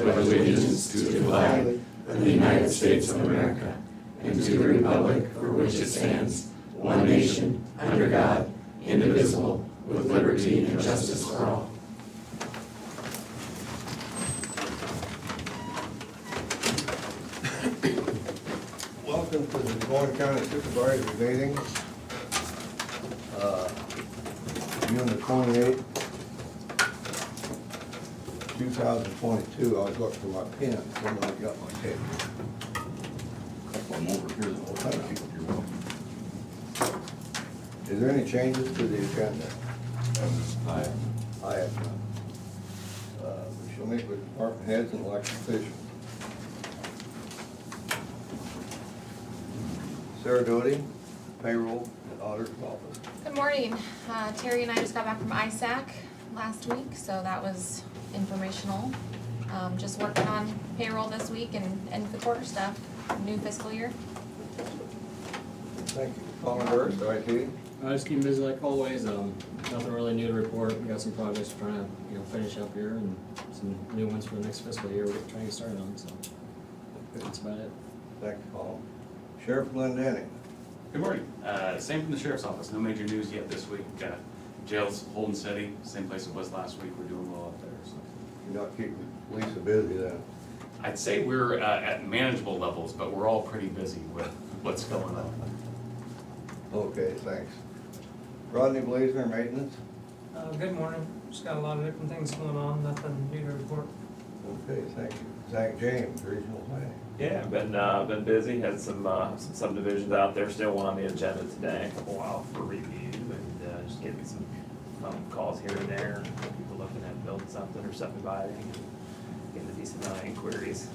pledge allegiance to the flag of the United States of America and to the republic for which it stands, one nation, under God, indivisible, with liberty and justice for all. Welcome to the Moines County Supervisory meeting. June the 28th, 2022. I was looking for my pen, when I got my tape. Couple of them over here. Well, thank you. You're welcome. Is there any changes to the agenda? Aye. I have none. We shall meet with department heads and elected officials. Sarah Doty, payroll and auditor's office. Good morning. Terry and I just got back from ISAC last week, so that was informational. Just working on payroll this week and the quarter stuff, new fiscal year. Thank you. Colin Burst, IT. Just keep busy like always. Nothing really new to report. We got some projects we're trying to finish up here, and some new ones for the next fiscal year we're trying to get started on. So that's about it. Thank you, Paul. Sheriff Glenn Denning. Good morning. Same from the sheriff's office. No major news yet this week. Jail's holding steady, same place it was last week. We're doing well up there. So You're not keeping Lisa busy then? I'd say we're at manageable levels, but we're all pretty busy with what's going on. Okay, thanks. Rodney Blazer, maintenance. Good morning. Just got a lot of different things going on, nothing new to report. Okay, thank you. Zach James, regional planning. Yeah, been busy, had some subdivisions out there, still one on the agenda today, a couple out for review, and just getting some phone calls here and there, people looking at building something or subdividing, and getting a decent amount of inquiries.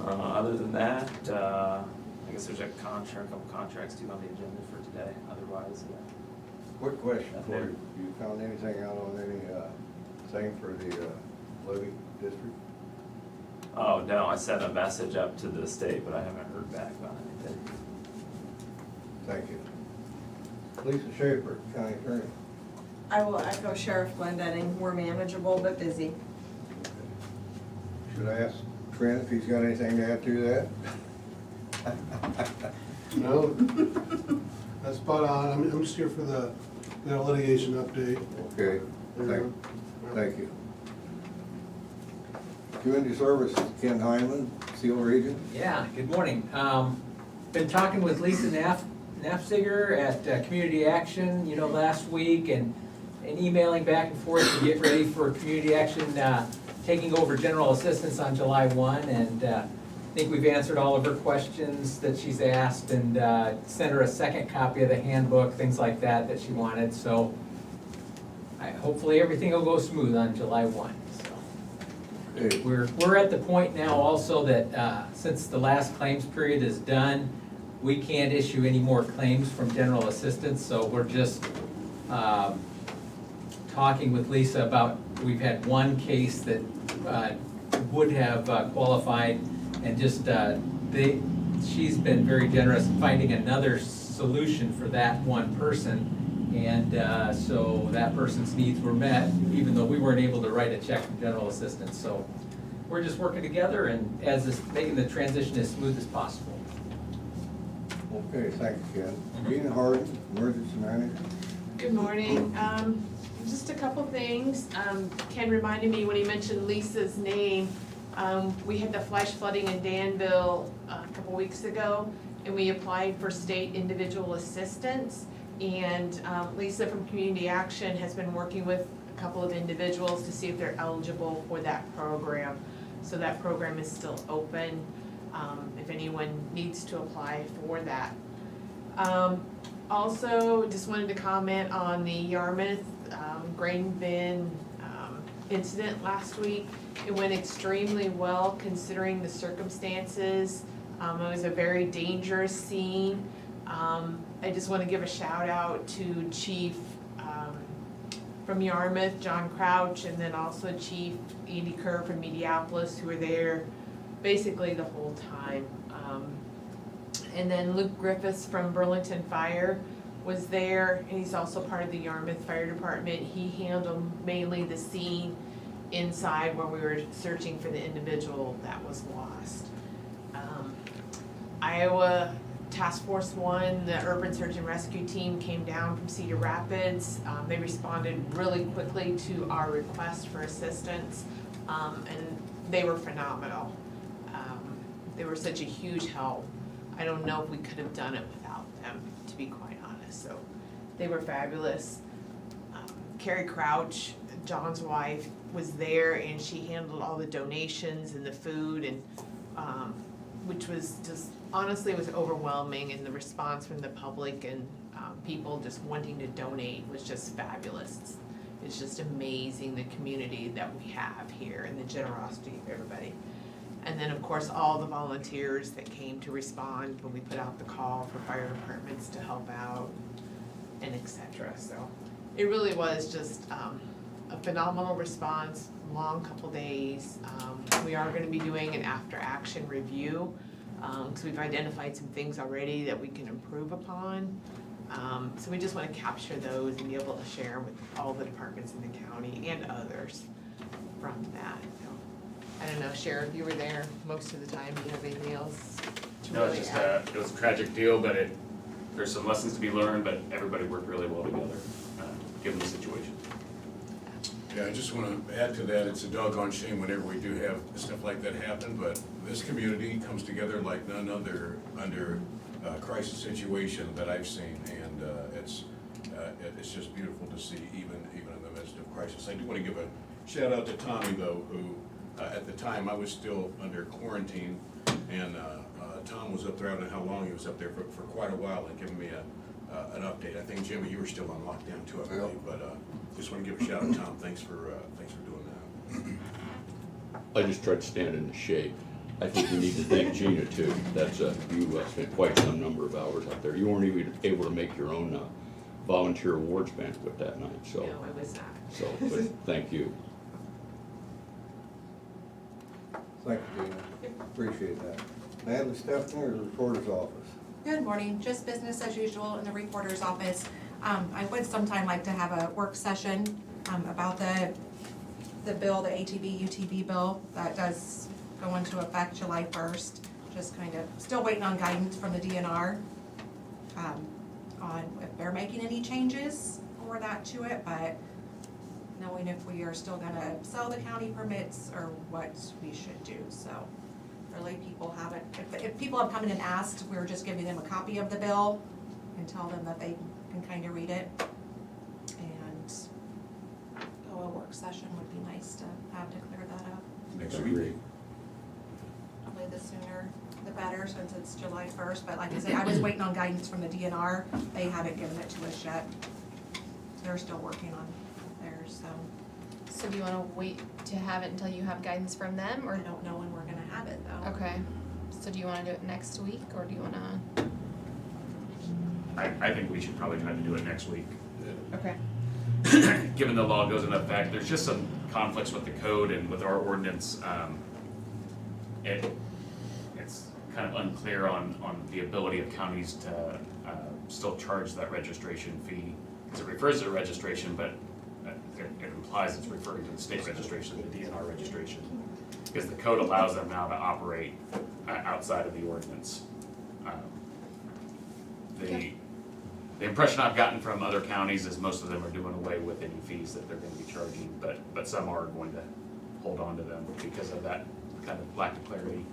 Other than that, I guess there's a couple contracts due on the agenda for today, otherwise, Quick question for you. You found anything out on any, thing for the, levy district? oh, no, I sent a message up to the state, but I haven't heard back on anything. Thank you. Lisa Schaefer, county attorney. I will echo Sheriff Glendenning. We're manageable but busy. Should I ask Trent if he's got anything to add to that? No, that's spot on. I'm just here for the litigation update. Okay, thank you. Community services, Ken Hyman, Seal Region. Yeah, good morning. Been talking with Lisa Nafziger at Community Action, last week, and emailing back and forth to get ready for Community Action taking over general assistance on July 1, and I think we've answered all of her questions that she's asked, and sent her a second copy of the handbook, things like that she wanted, so hopefully everything will go smooth on July 1. Okay. We're at the point now also that since the last claims period is done, we can't issue any more claims from general assistance, so we're just talking with Lisa about, we've had one case that would have qualified, and just she's been very generous in finding another solution for that one person, and so that person's needs were met, even though we weren't able to write a check from general assistance. So we're just working together, and making the transition as smooth as possible. Okay, thanks, Ken. Gina Harden, emergency manager. Good morning. Just a couple things. Ken reminded me when he mentioned Lisa's name, we had the flash flooding in Danville a couple weeks ago, and we applied for state individual assistance. And Lisa from Community Action has been working with a couple of individuals to see if they're eligible for that program. So that program is still open, if anyone needs to apply for that. Also, just wanted to comment on the Yarmouth grain bin incident last week. It went extremely well considering the circumstances. It was a very dangerous scene. I just want to give a shout out to Chief from Yarmouth, John Crouch, and then also Chief Andy Kerr from Mediapolis, who were there basically the whole time. And then Luke Griffiths from Burlington Fire was there, and he's also part of the Yarmouth Fire Department. He handled mainly the scene, inside where we were searching for the individual that was lost. Iowa Task Force 1, the Urban Search and Rescue Team came down from Cedar Rapids. They responded really quickly to our request for assistance, and they were phenomenal. They were such a huge help. I don't know if we could have done it without them, to be quite honest, so they were fabulous. Carrie Crouch, John's wife, was there and she handled all the donations and the food and, which was just, honestly, it was overwhelming, and the response from the public and, people just wanting to donate was just fabulous. It's just amazing the community that we have here and the generosity of everybody. And then, of course, all the volunteers that came to respond when we put out the call for fire departments to help out and et cetera. So it really was just a phenomenal response, long couple days. We are gonna be doing an after-action review, because we've identified some things already that we can improve upon. So we just wanna capture those and be able to share with all the departments in the county and others from that. So, I don't know, Sheriff, you were there most of the time. Do you have anything else to No, really it's just, add? it was a tragic deal, but there's some lessons to be learned, but everybody worked really well together, given the situation. Yeah, I just want to add to that, it's a doggone shame whenever we do have stuff like that happen, but this community comes together like none other under a crisis situation that I've seen, and it's just beautiful to see, even in the midst of crisis. I do want to give a shout out to Tommy, though, who, at the time, I was still under quarantine, and Tom was up there, I don't know how long he was up there, for quite a while, and giving me an update. I think, Jimmy, you were still on lockdown too, I believe, but just want to give a shout out to Tom. Thanks for doing that. I just tried to stand in the shade. I think we need to thank Gina too. That's, you spent quite some number of hours out there. You weren't even able to make your own volunteer awards banquet that night, so. No, I was not. So, but thank you. Thank you, Gina. Appreciate that. Natalie Stephanie, or the Recorder's Office? Good morning, just business as usual in the recorder's office. I would sometime like to have a work session, about the bill, the ATV, UTV bill, that does go into effect July 1st. Just kind of still waiting on guidance from the DNR, on if they're making any changes or that to it, but knowing if we are still gonna sell the county permits or what we should do, so. Really, people haven't, if people have come in and asked, we're just giving them a copy of the bill and tell them that they can kind of read it. And a work session would be nice to have to clear that up. Next week. Probably the sooner the better, since it's July 1st, but like I said, I was waiting on guidance from the DNR. They haven't given it to us yet. They're still working on theirs, so So do you wanna wait to have it until you have guidance from them, I or? don't know when we're gonna have it though. Okay, so do you wanna do it next week, or do you wanna? I think we should probably try to do it next week. Okay. Given the law goes into effect, there's just some conflicts with the code and with our ordinance. It's kind of unclear on the ability of counties to still charge that registration fee. Because it refers to registration, but it implies it's referring to the state registration, the DNR registration. Because the code allows them now to operate outside of the ordinance. The impression I've gotten from other counties is most of them are doing away with any fees that they're gonna be charging, but some are going to hold on to them because of that kind of lack of clarity.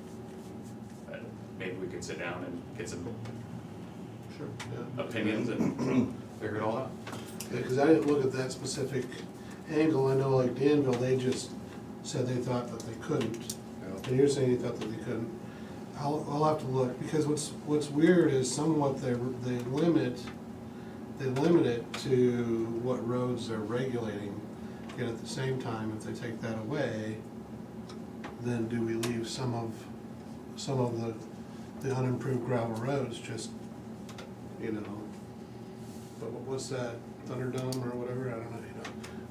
But maybe we could sit down and get some Sure, yeah. opinions and figure it all out. Yeah, because I didn't look at that specific angle. I know like Danville, they just said they thought that they couldn't. And you're saying you thought that they couldn't. I'll have to look, because what's weird is somewhat they limit it to what roads they're regulating. Yet at the same time, if they take that away, then do we leave some of the unimproved gravel roads just, but what's that, Thunderdome or whatever, I don't know,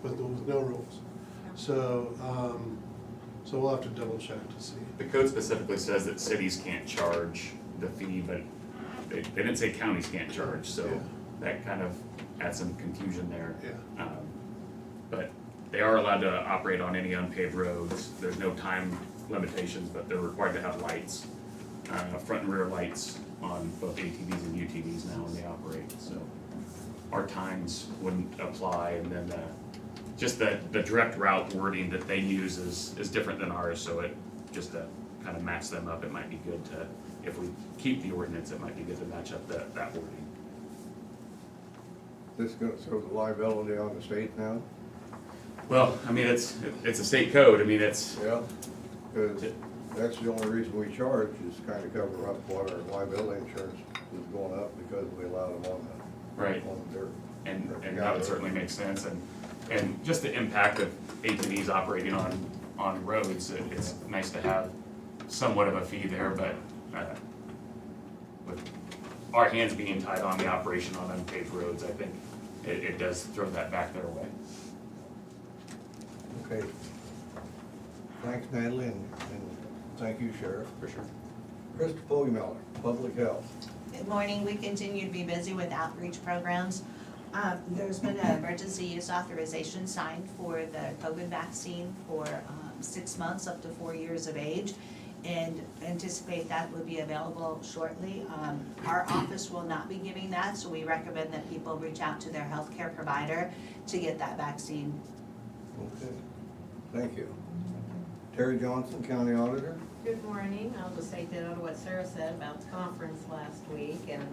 with no rules. So we'll have to double check to see. The code specifically says that cities can't charge the fee, but they didn't say counties can't charge, so Yeah. that kind of adds some confusion there. Yeah. But they are allowed to operate on any unpaved roads. There's no time limitations, but they're required to have lights, front and rear lights on both ATVs and UTVs now when they operate, so our times wouldn't apply, and then just the direct route wording that they use is different than ours, so it, just to kind of match them up, it might be good to, if we keep the ordinance, it might be good to match up that wording. This gonna throw the liability on the state now? Well, I mean, it's a state code, I mean, it's, Yeah, because that's the only reason we charge, is kind of cover up what our liability insurance is going up because we allowed them on right. the dirt. And that would certainly make sense, and just the impact of ATVs operating on roads, it's nice to have somewhat of a fee there, but with our hands being tied on the operation on unpaved roads, I think it does throw that back their way. Okay. Thanks, Natalie, and thank you, Sheriff. For sure. Krista Fogemiller, Public Health. Good morning. We continue to be busy with outreach programs. There's been an emergency use authorization signed for the COVID vaccine for 6 months up to 4 years of age, and anticipate that will be available shortly. Our office will not be giving that, so we recommend that people reach out to their healthcare provider to get that vaccine. Okay, thank you. Terry Johnson, County Auditor. Good morning. I'll just say ditto to what Sarah said about the conference last week, and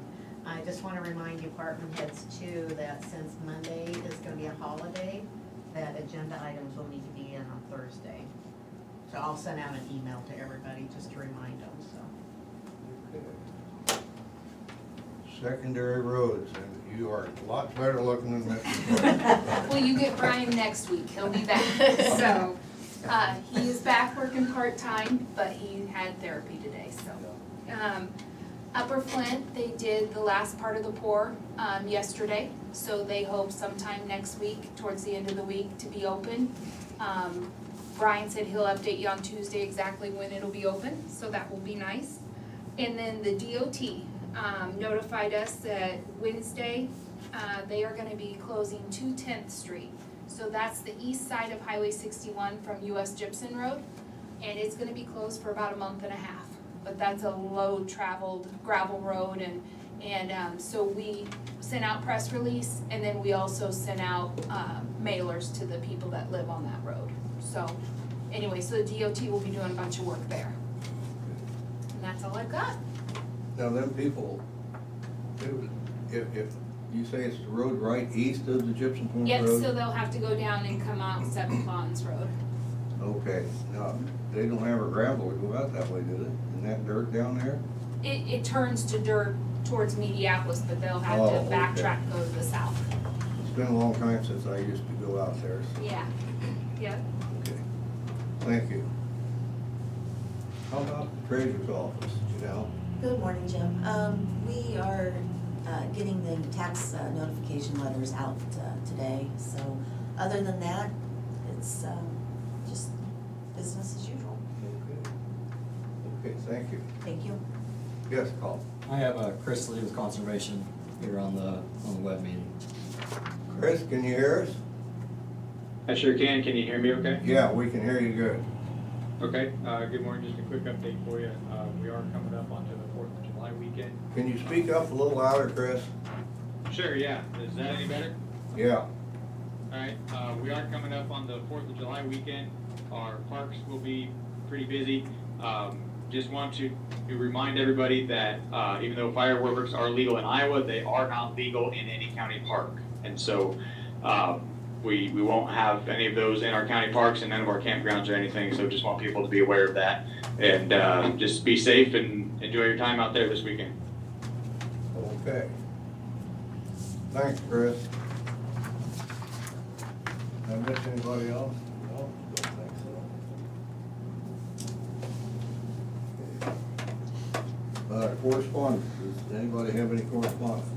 I just want to remind department heads too that since Monday is going to be a holiday, that agenda items will need to be in on Thursday. So I'll send out an email to everybody just to remind them, so. Okay. Secondary roads, and you are a lot better looking than Mr. Well, you get Brian next week, he'll be back, so, he is back working part-time, but he had therapy today, so. Upper Flint, they did the last part of the pour, yesterday, so they hope sometime next week, towards the end of the week, to be open. Brian said he'll update you on Tuesday exactly when it'll be open, so that will be nice. And then the DOT, notified us that Wednesday, they are gonna be closing 210th Street. So that's the east side of Highway 61 from US Gypsum Road, and it's gonna be closed for about a month and a half. But that's a low traveled gravel road, and so we sent out press release, and then we also sent out mailers to the people that live on that road. So anyway, so the DOT will be doing a bunch of work there. And that's all I've got. Now, them people, if you say it's the road right east of the Gypsum Point Yep, Road? so they'll have to go down and come out Seven Ponds Road. Okay, now, they don't have a gravel to go out that way, do they? Isn't that dirt down there? It turns to dirt towards Mediapolis, but they'll have Oh, to okay. backtrack, go to the south. It's been a long time since I used to go out there, so, Yeah, yep. okay. Thank you. How about the treasurer's office, you know? Good morning, Jim. We are getting the tax notification letters out today, so other than that, it's just business as usual. Okay, thank you. Thank you. Yes, call. I have Chris Lee with Conservation here on the web meeting. Chris, can you hear us? I sure can. Can you hear me okay? Yeah, we can hear you good. Okay, good morning. Just a quick update for you. We are coming up onto the 4th of July weekend. Can you speak up a little louder, Chris? Sure, yeah. Is that any better? Yeah. Alright, we are coming up on the 4th of July weekend. Our parks will be pretty busy. Just want to remind everybody that even though fireworks are legal in Iowa, they are not legal in any county park. And so we won't have any of those in our county parks and none of our campgrounds or anything. So just want people to be aware of that. And just be safe and enjoy your time out there this weekend. Okay. Thanks, Chris. Did I miss anybody else? No, don't think so. Correspondence, does anybody have any correspondence?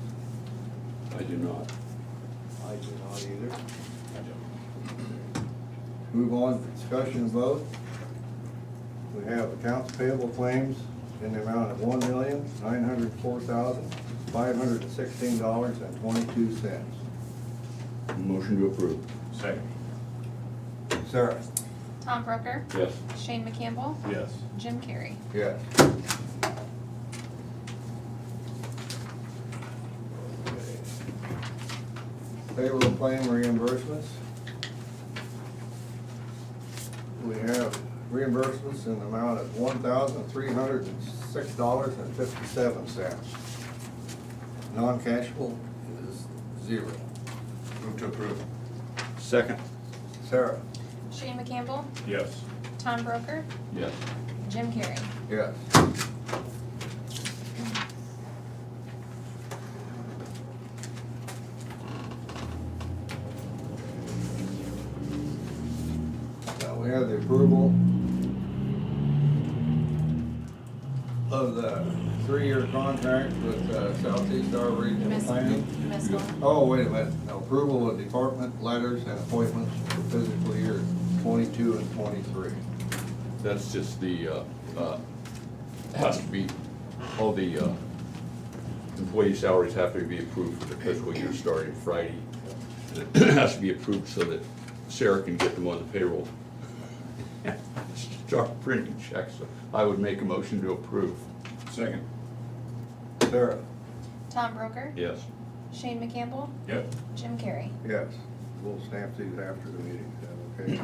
I do not. I do not either. Move on to discussion and vote. We have accounts payable claims in the amount of $1,904,516.22. Motion to approve. Second. Sarah? Tom Brooker, Yes. Shane McCampbell, Yes. Jim Carrey. Yes. Payroll claim reimbursements. We have reimbursements in the amount of $1,306.57. Non-cashable is 0. Move to approve. Second. Sarah? Shane McCampbell, Yes. Tom Brooker, Yes. Jim Carrey. Yes. Now we have the approval of the 3-year contract with Southeast Iowa Regional Miss- Planning. you missed one. Oh, wait a minute. Now, approval of department letters and appointments for fiscal year 22 and 23. That's just the, has to be, all the employee salaries have to be approved for the fiscal year starting Friday. And it has to be approved so that Sarah can get them on the payroll. Start printing checks. So I would make a motion to approve. Second. Sarah? Tom Brooker, Yes. Shane McCampbell, Yep. Jim Carrey. Yes. We'll stamp these after the meeting, is that okay?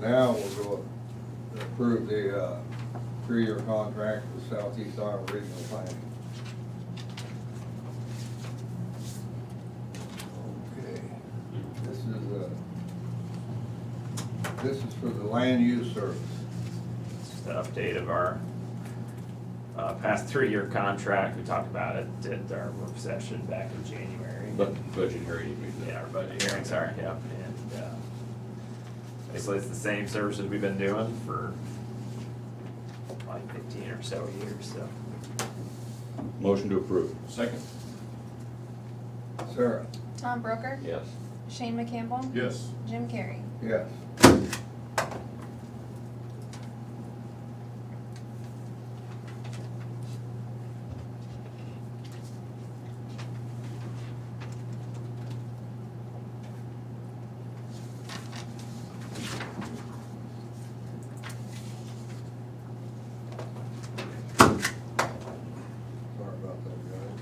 Now we'll go approve the 3-year contract with Southeast Iowa Regional Planning. Okay. This is for the land use service. Just an update of our past 3-year contract. We talked about it at our work session back in January. But budget hearing, you mean? Yeah, our budget hearing, sorry, yeah. And basically, it's the same services we've been doing for like 15 or so years, so. Motion to approve. Second. Sarah? Tom Brooker, Yes. Shane McCampbell, Yes. Jim Carrey. Yes. Sorry about that, guys.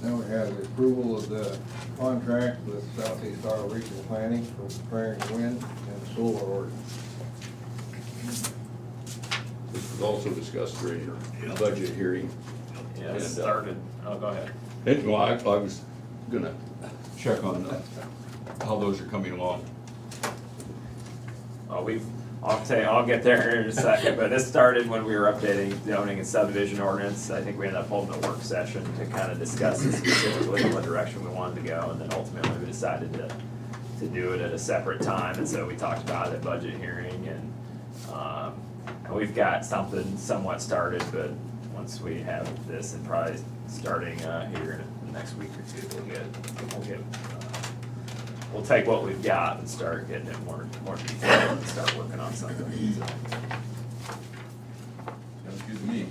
Now we have the approval of the contract with Southeast Iowa Regional Planning for preparing wind and solar ordinance. This was also discussed during your budget hearing. Yeah, it And, started, oh, go ahead. And, well, I was gonna check on how those are coming along. Well, I'll get there in a second, but this started when we were updating zoning and subdivision ordinance. I think we ended up holding a work session to kind of discuss it specifically what direction we wanted to go, and then ultimately we decided to do it at a separate time, and so we talked about it at budget hearing, and we've got something somewhat started, but once we have this, and probably starting here in the next week or two, we'll take what we've got and start getting it more detailed and start working on something, so. Sounds good to me.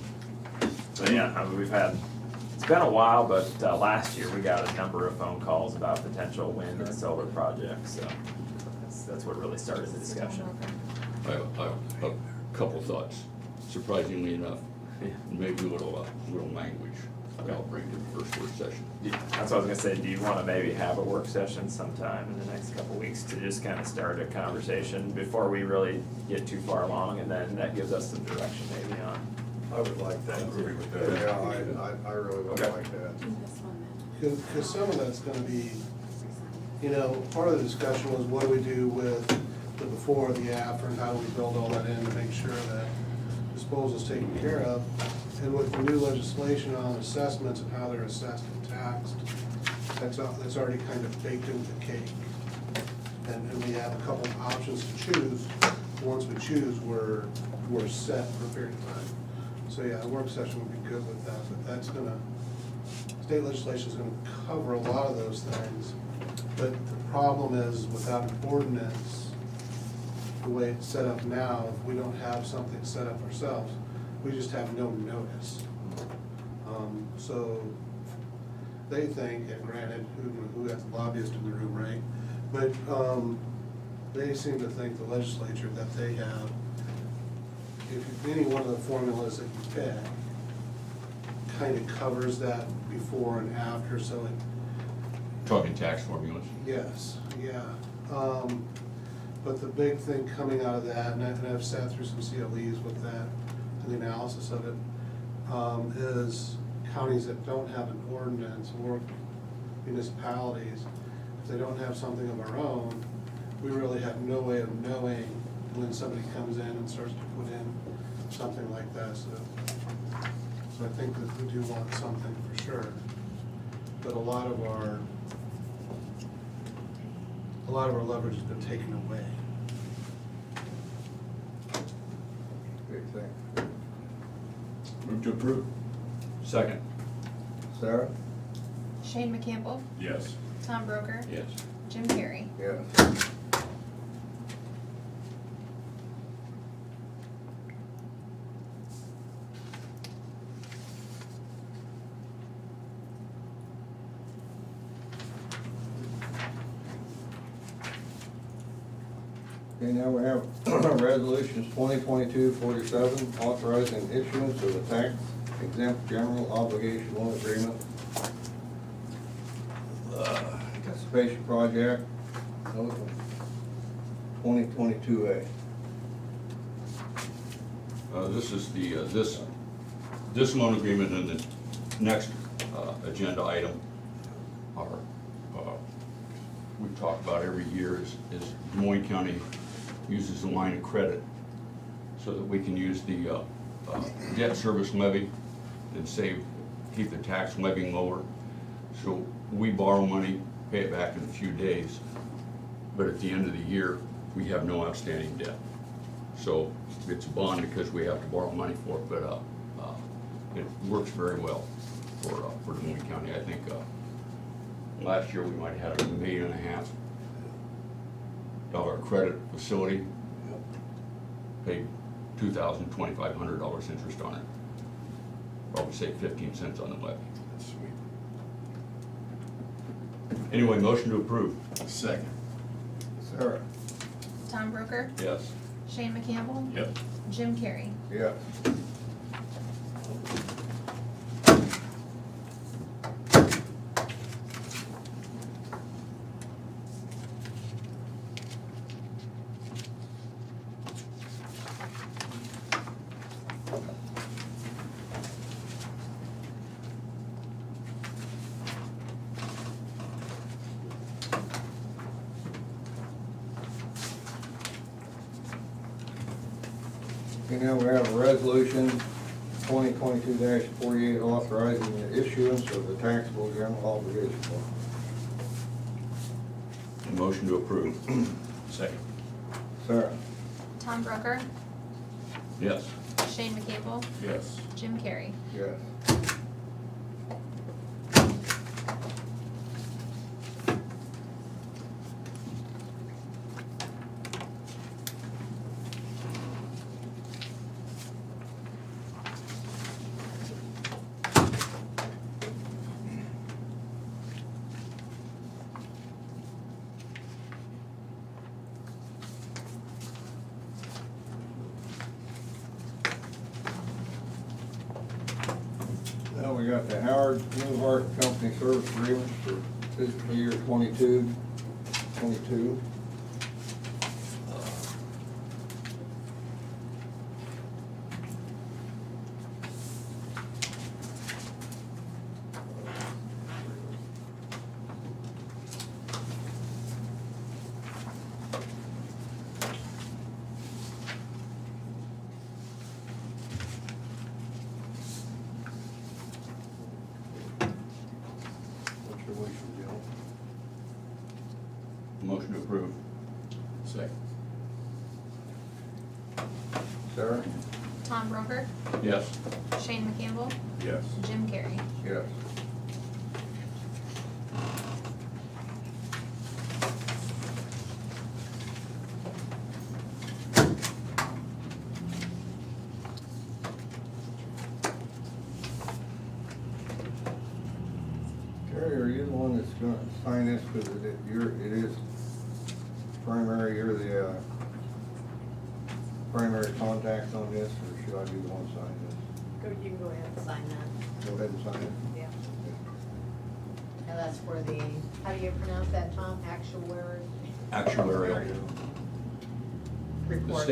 So yeah, I mean, it's been a while, but last year we got a number of phone calls about potential wind and solar projects, so that's what really started the discussion. I have a couple thoughts. Surprisingly enough, maybe a little language that I'll bring to the first work session. That's what I was gonna say, do you wanna maybe have a work session sometime in the next couple weeks to just kind of start a conversation before we really get too far along, and then that gives us some direction maybe on. I would like that. agree with that. Yeah, I really would Okay. like that. Because some of that's gonna be, part of the discussion was what do we do with the before, the after, and how do we build all that in to make sure that disposal's taken care of. And with the new legislation on assessments and how they're assessed and taxed, that's already kind of baked into the cake. And we have a couple of options to choose. Once we choose, we're set for a period of time. So yeah, a work session would be good with that, but that's gonna, state legislation's gonna cover a lot of those things. But the problem is without an ordinance, the way it's set up now, if we don't have something set up ourselves, we just have no notice. So they think, and granted, who has the lobbyist in the room, right? But they seem to think, the legislature, that they have, if any one of the formulas that you pick kind of covers that before and after, so it, Talking tax formulas. yes, yeah. But the big thing coming out of that, and I've sat through some CLEs with that, and the analysis of it, is counties that don't have an ordinance, or municipalities, if they don't have something of our own, we really have no way of knowing when somebody comes in and starts to put in something like that, so I think that we do want something for sure. But a lot of our leverage has been taken away. Big thing. Move to approve. Second. Sarah? Shane McCampbell, Yes. Tom Broker, Yes. Jim Carrey. Yes. Okay, now we have resolutions 2022-47, authorizing issuance of a tax exempt general obligation loan agreement. Anticipation project, 2022A. This is the, this loan agreement and the next agenda item are, we talk about every year is Des Moines County uses a line of credit so that we can use the debt service levy and keep the tax levy lower. So we borrow money, pay it back in a few days, but at the end of the year, we have no outstanding debt. So it's a bond because we have to borrow money for it, but it works very well for Des Moines County. I think last year we might have had $1.5 million credit facility, paid $2,000, $2,500 interest on it. Probably say 15 cents on the levy. That's sweet. Anyway, motion to approve. Second. Sarah? Tom Broker, Yes. Shane McCampbell, Yep. Jim Carrey. Yes. Okay, now we have a resolution 2022-48 authorizing the issuance of the taxable general obligation bond. Motion to approve. Second. Sarah? Tom Broker, Yes. Shane McCampbell, Yes. Jim Carrey. Yes. Now we got the Howard Boulevard Company Service Agreement for fiscal year 22. What's your wish, Joe? Motion to approve. Second. Sarah? Tom Broker, Yes. Shane McCampbell, Yes. Jim Carrey. Yes. Terry, are you the one that's gonna sign this, because it is primary, you're the, primary contact on this, or should I be the one signing this? You can go ahead and sign that. Go ahead and sign it. Yeah. And that's for the, how do you pronounce that, Tom? Actuarial. Report.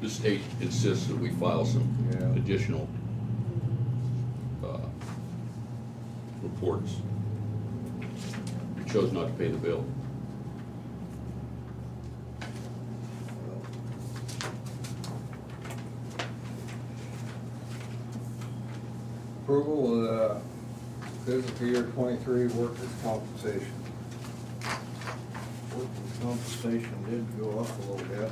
The state insists that we file some additional, reports. We chose not to pay the bill. Approval of the fiscal year 23 workers' compensation. Workers' compensation did go up a little bit.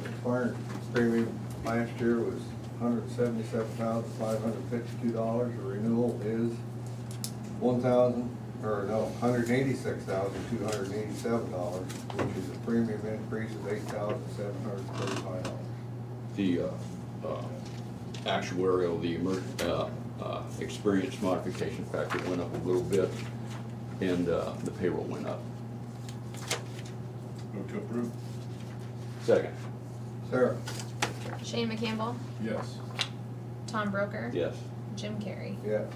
The fire premium last year was $177,552. The renewal is $186,287, which is a premium increase of $8,735. The actuarial, the experience modification factor went up a little bit, and the payroll went up. Move to approve. Second. Sarah? Shane McCampbell, Yes. Tom Broker, Yes. Jim Carrey. Yes.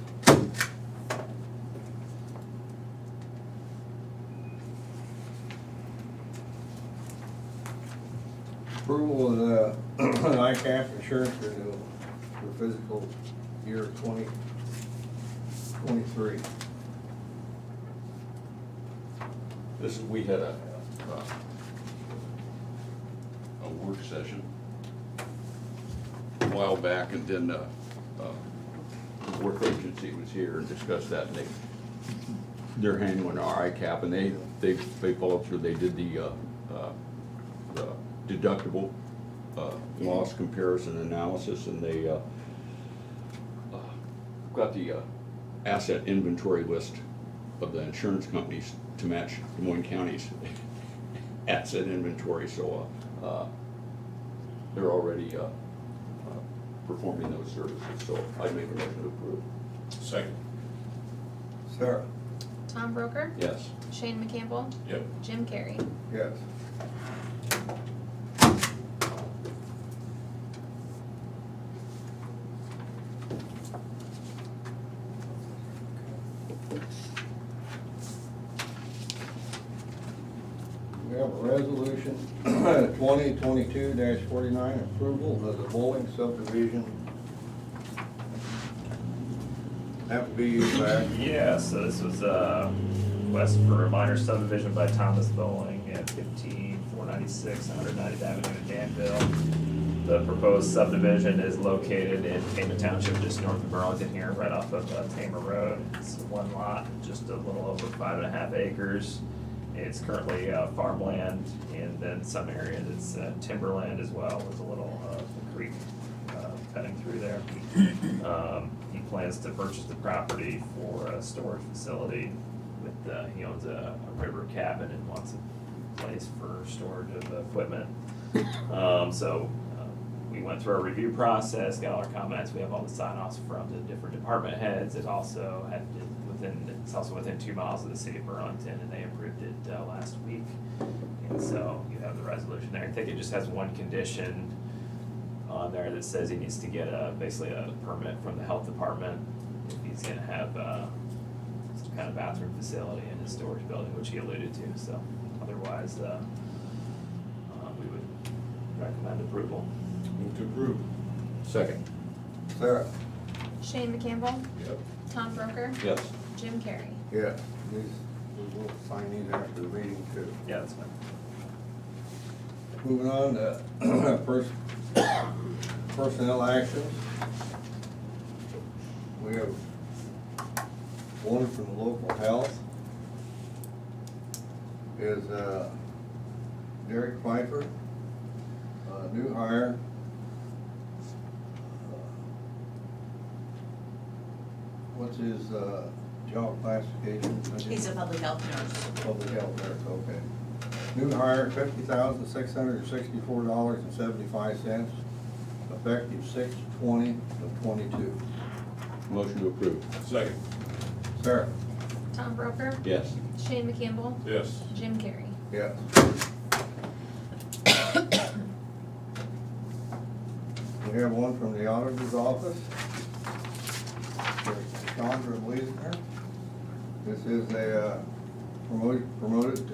Approval of the ICAP insurance renewal for fiscal year 2023. We had a work session a while back, and then the work agency was here and discussed that, and they're handling our ICAP, and they followed through. They did the deductible loss comparison analysis, and they got the asset inventory list of the insurance companies to match Des Moines County's asset inventory, so they're already performing those services, so I make a motion to approve. Second. Sarah? Tom Broker, Yes. Shane McCampbell, Yep. Jim Carrey. Yes. We have a resolution 2022-49, approval of the bowling subdivision. That would be you back. Yeah, so this was a request for a minor subdivision by Thomas Bowling at 15496 190th Avenue in Danville. The proposed subdivision is located in Tama Township, just north of Burlington here, right off of Tama Road. It's one lot, just a little over 5.5 acres. It's currently farmland, and then some area that's timberland as well, with a little creek cutting through there. He plans to purchase the property for a storage facility with, he owns a river cabin and wants a place for storage of equipment. We went through our review process, got all our comments, we have all the sign-offs from the different department heads. It's also within 2 miles of the city of Burlington, and they approved it last week. And so you have the resolution there. I think it just has one condition on there that says he needs to get basically a permit from the health department if he's gonna have some kind of bathroom facility in his storage building, which he alluded to. So otherwise, we would recommend approval. Move to approve. Second. Sarah? Shane McCampbell, Yep. Tom Broker, Yes. Jim Carrey. Yes. We will sign these after the meeting too. Yeah, that's fine. Moving on to personnel actions. We have one from the local health. Is Derek Pfeiffer, new hire, What's his, job classification? He's a public health nurse. Public health nurse, okay. New hire, $50,664.75, effective 6/20/22. Motion to approve. Second. Sarah? Tom Broker, Yes. Shane McCampbell, Yes. Jim Carrey. Yes. We have one from the auditor's office. Chandra Leisner. This is a promoted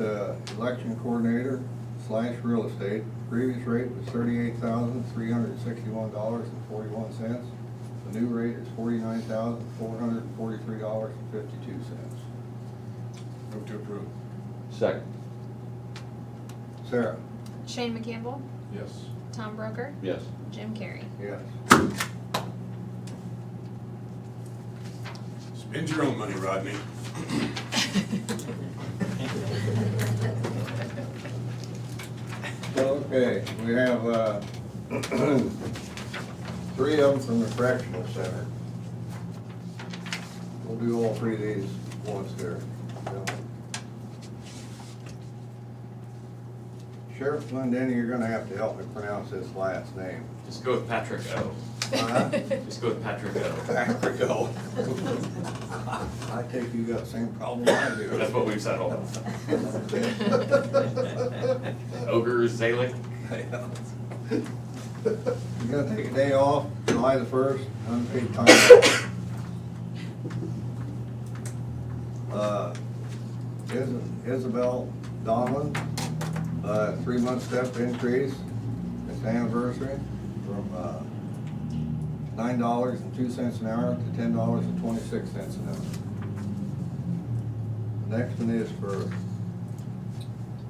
election coordinator / real estate. Previous rate was $38,361.41. The new rate is $49,443.52. Move to approve. Second. Sarah? Shane McCampbell, Yes. Tom Broker, Yes. Jim Carrey. Yes. Spend your own money, Rodney. Okay, we have, 3 of them from the correctional center. We'll do all 3 of these once here. Sheriff Glendenny, you're gonna have to help me pronounce his last name. Just go with Patrick O. Huh? Just go with Patrick O. Patrick O. I take you got the same problem I do. That's what we've settled. Ogre Zalik. You're gonna take a day off, July the 1st, unpaid time off. Isabel Donlin, 3-month step increase, it's anniversary, from $9.02 an hour to $10.26 an hour. Next one is for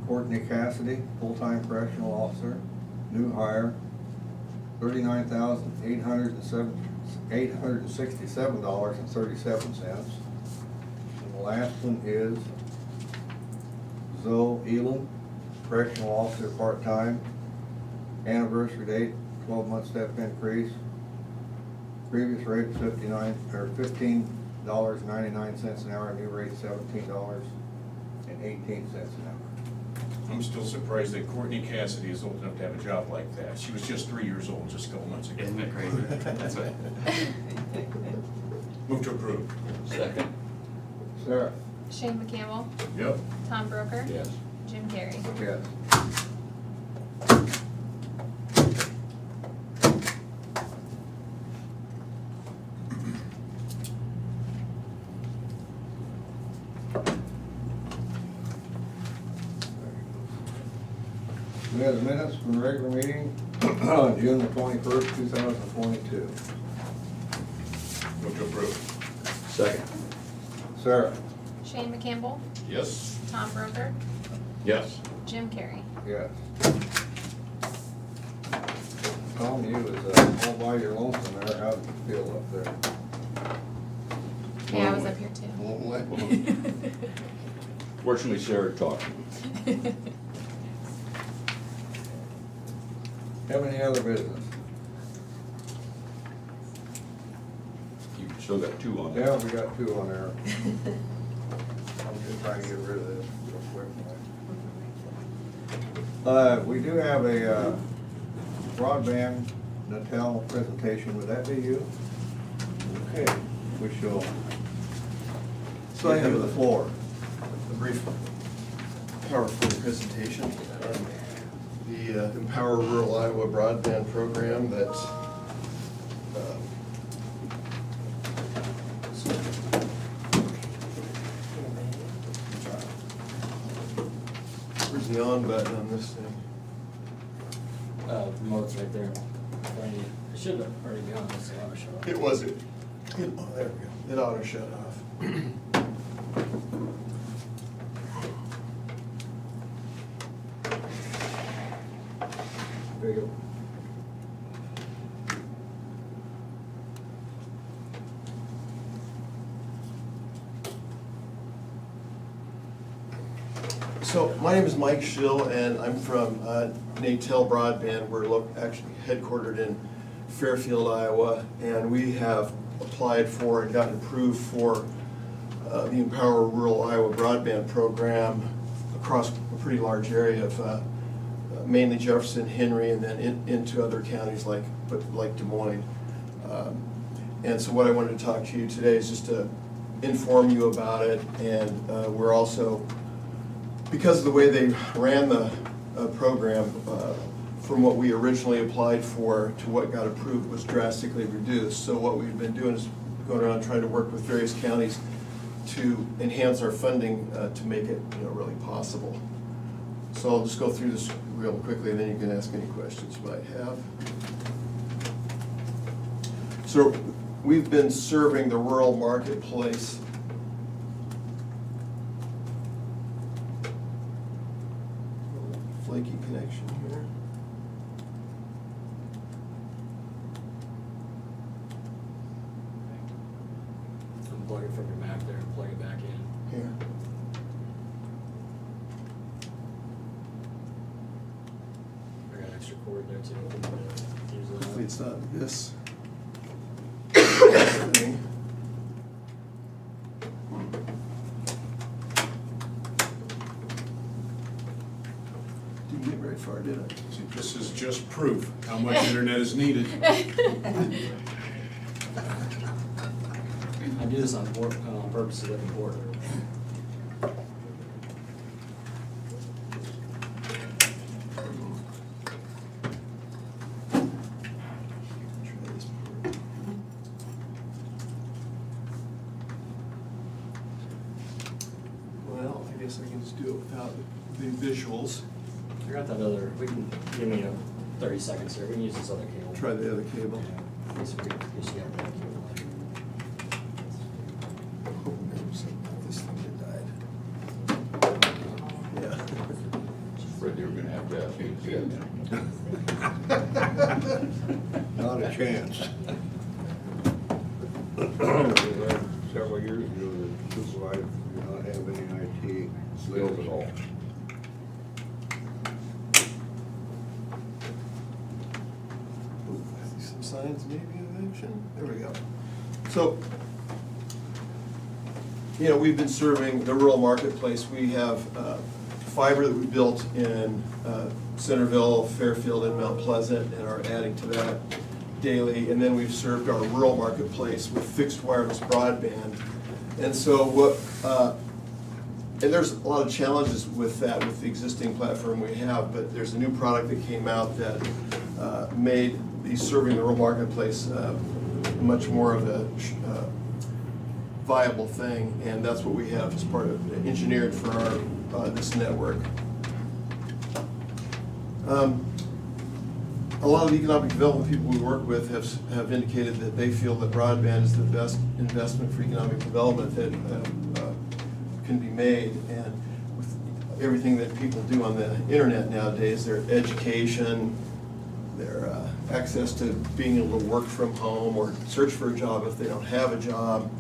Courtney Cassidy, full-time correctional officer, new hire, $39,867.37. And the last one is Zoe Elam, correctional officer, part-time, anniversary date, 12-month step increase. Previous rate was $15.99 an hour, new rate $17.18 an hour. I'm still surprised that Courtney Cassidy is old enough to have a job like that. She was just 3 years old just a couple months ago. Isn't it crazy? That's what. Move to approve. Second. Sarah? Shane McCampbell, Yep. Tom Broker, Yes. Jim Carrey. Yes. We have the minutes from the regular meeting on June the 21st, 2022. Move to approve. Second. Sarah? Shane McCampbell, Yes. Tom Broker, Yes. Jim Carrey. Yes. Tom, you was all by your lonesome there. How did you feel up there? Yeah, I was up here too. Fortunately, Sarah talked. Have any other business? You still got 2 on there. Yeah, we got 2 on there. I'm just trying to get rid of this real quick. We do have a broadband Natel presentation. Would that be you? Okay, we shall. So I have the floor. a brief PowerPoint presentation. The Empower Rural Iowa broadband program that where's the on button on this thing? Remote's right there. It should already be on, so I'll show up. It wasn't. Oh, there we go. It auto shut off. There you go. So my name is Mike Schill, and I'm from Natel Broadband. We're actually headquartered in Fairfield, Iowa, and we have applied for and gotten approved for the Empower Rural Iowa Broadband Program across a pretty large area of mainly Jefferson, Henry, and then into other counties like Des Moines. And so what I wanted to talk to you today is just to inform you about it, and we're also, because of the way they ran the program, from what we originally applied for to what got approved was drastically reduced. So what we've been doing is going around trying to work with various counties to enhance our funding to make it, really possible. So I'll just go through this real quickly, and then you can ask any questions you might have. So we've been serving the rural marketplace flaky connection here. Unplug it from your Mac there and plug it back in. Here. I got an extra cord there too. Hopefully it's not this. thing. Didn't get very far, did I? See, this is just proof how much internet is needed. I do this on purpose to live in Porter. Well, I guess I can just do it without the visuals. I got that other, we can, give me 30 seconds here, we can use this other cable. Try the other cable. Yeah. This will be- this will have that cable. This thing had died. Yeah. Afraid they were gonna have to ask me to do that. Not a chance. Several years ago, the supervisor did not have any IT skills at all. I see some signs maybe of action. There we go. So, we've been serving the rural marketplace. We have fiber that we built in Centerville, Fairfield, and Mount Pleasant, and are adding to that daily. And then we've served our rural marketplace with fixed wireless broadband. And so and there's a lot of challenges with that, with the existing platform we have, but there's a new product that came out that made the serving the rural marketplace much more of a viable thing, and that's what we have as part of engineered for our this network. A lot of the economic development people we work with have indicated that they feel that broadband is the best investment for economic development that can be made. And with everything that people do on the internet nowadays, their education, their access to being able to work from home or search for a job if they don't have a job,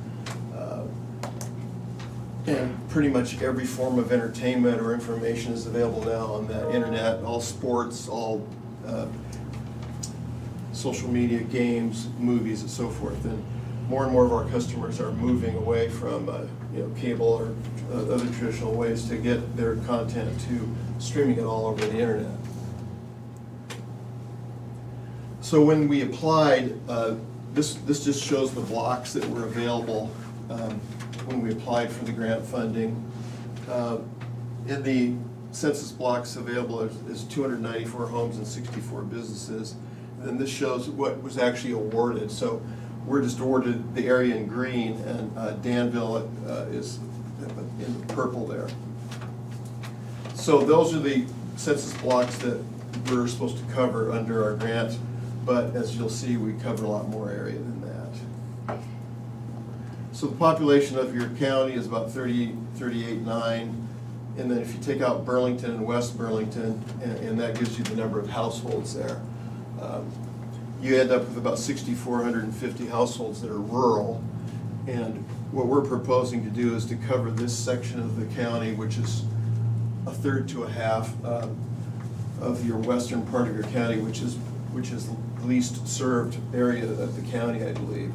and pretty much every form of entertainment or information is available now on the internet, all sports, all social media, games, movies, and so forth. And more of our customers are moving away from cable or other traditional ways to get their content to streaming it all over the internet. So when we applied, this just shows the blocks that were available when we applied for the grant funding. In the census blocks available is 294 homes and 64 businesses. And this shows what was actually awarded. So we're just awarded the area in green, and Danville is in purple there. So those are the census blocks that we're supposed to cover under our grant, but as you'll see, we cover a lot more area than that. So the population of your county is about 38.9, and then if you take out Burlington and West Burlington, and that gives you the number of households there, you end up with about 6,450 households that are rural. And what we're proposing to do is to cover this section of the county, which is a third to a half of your western part of your county, which is the least served area of the county, I believe.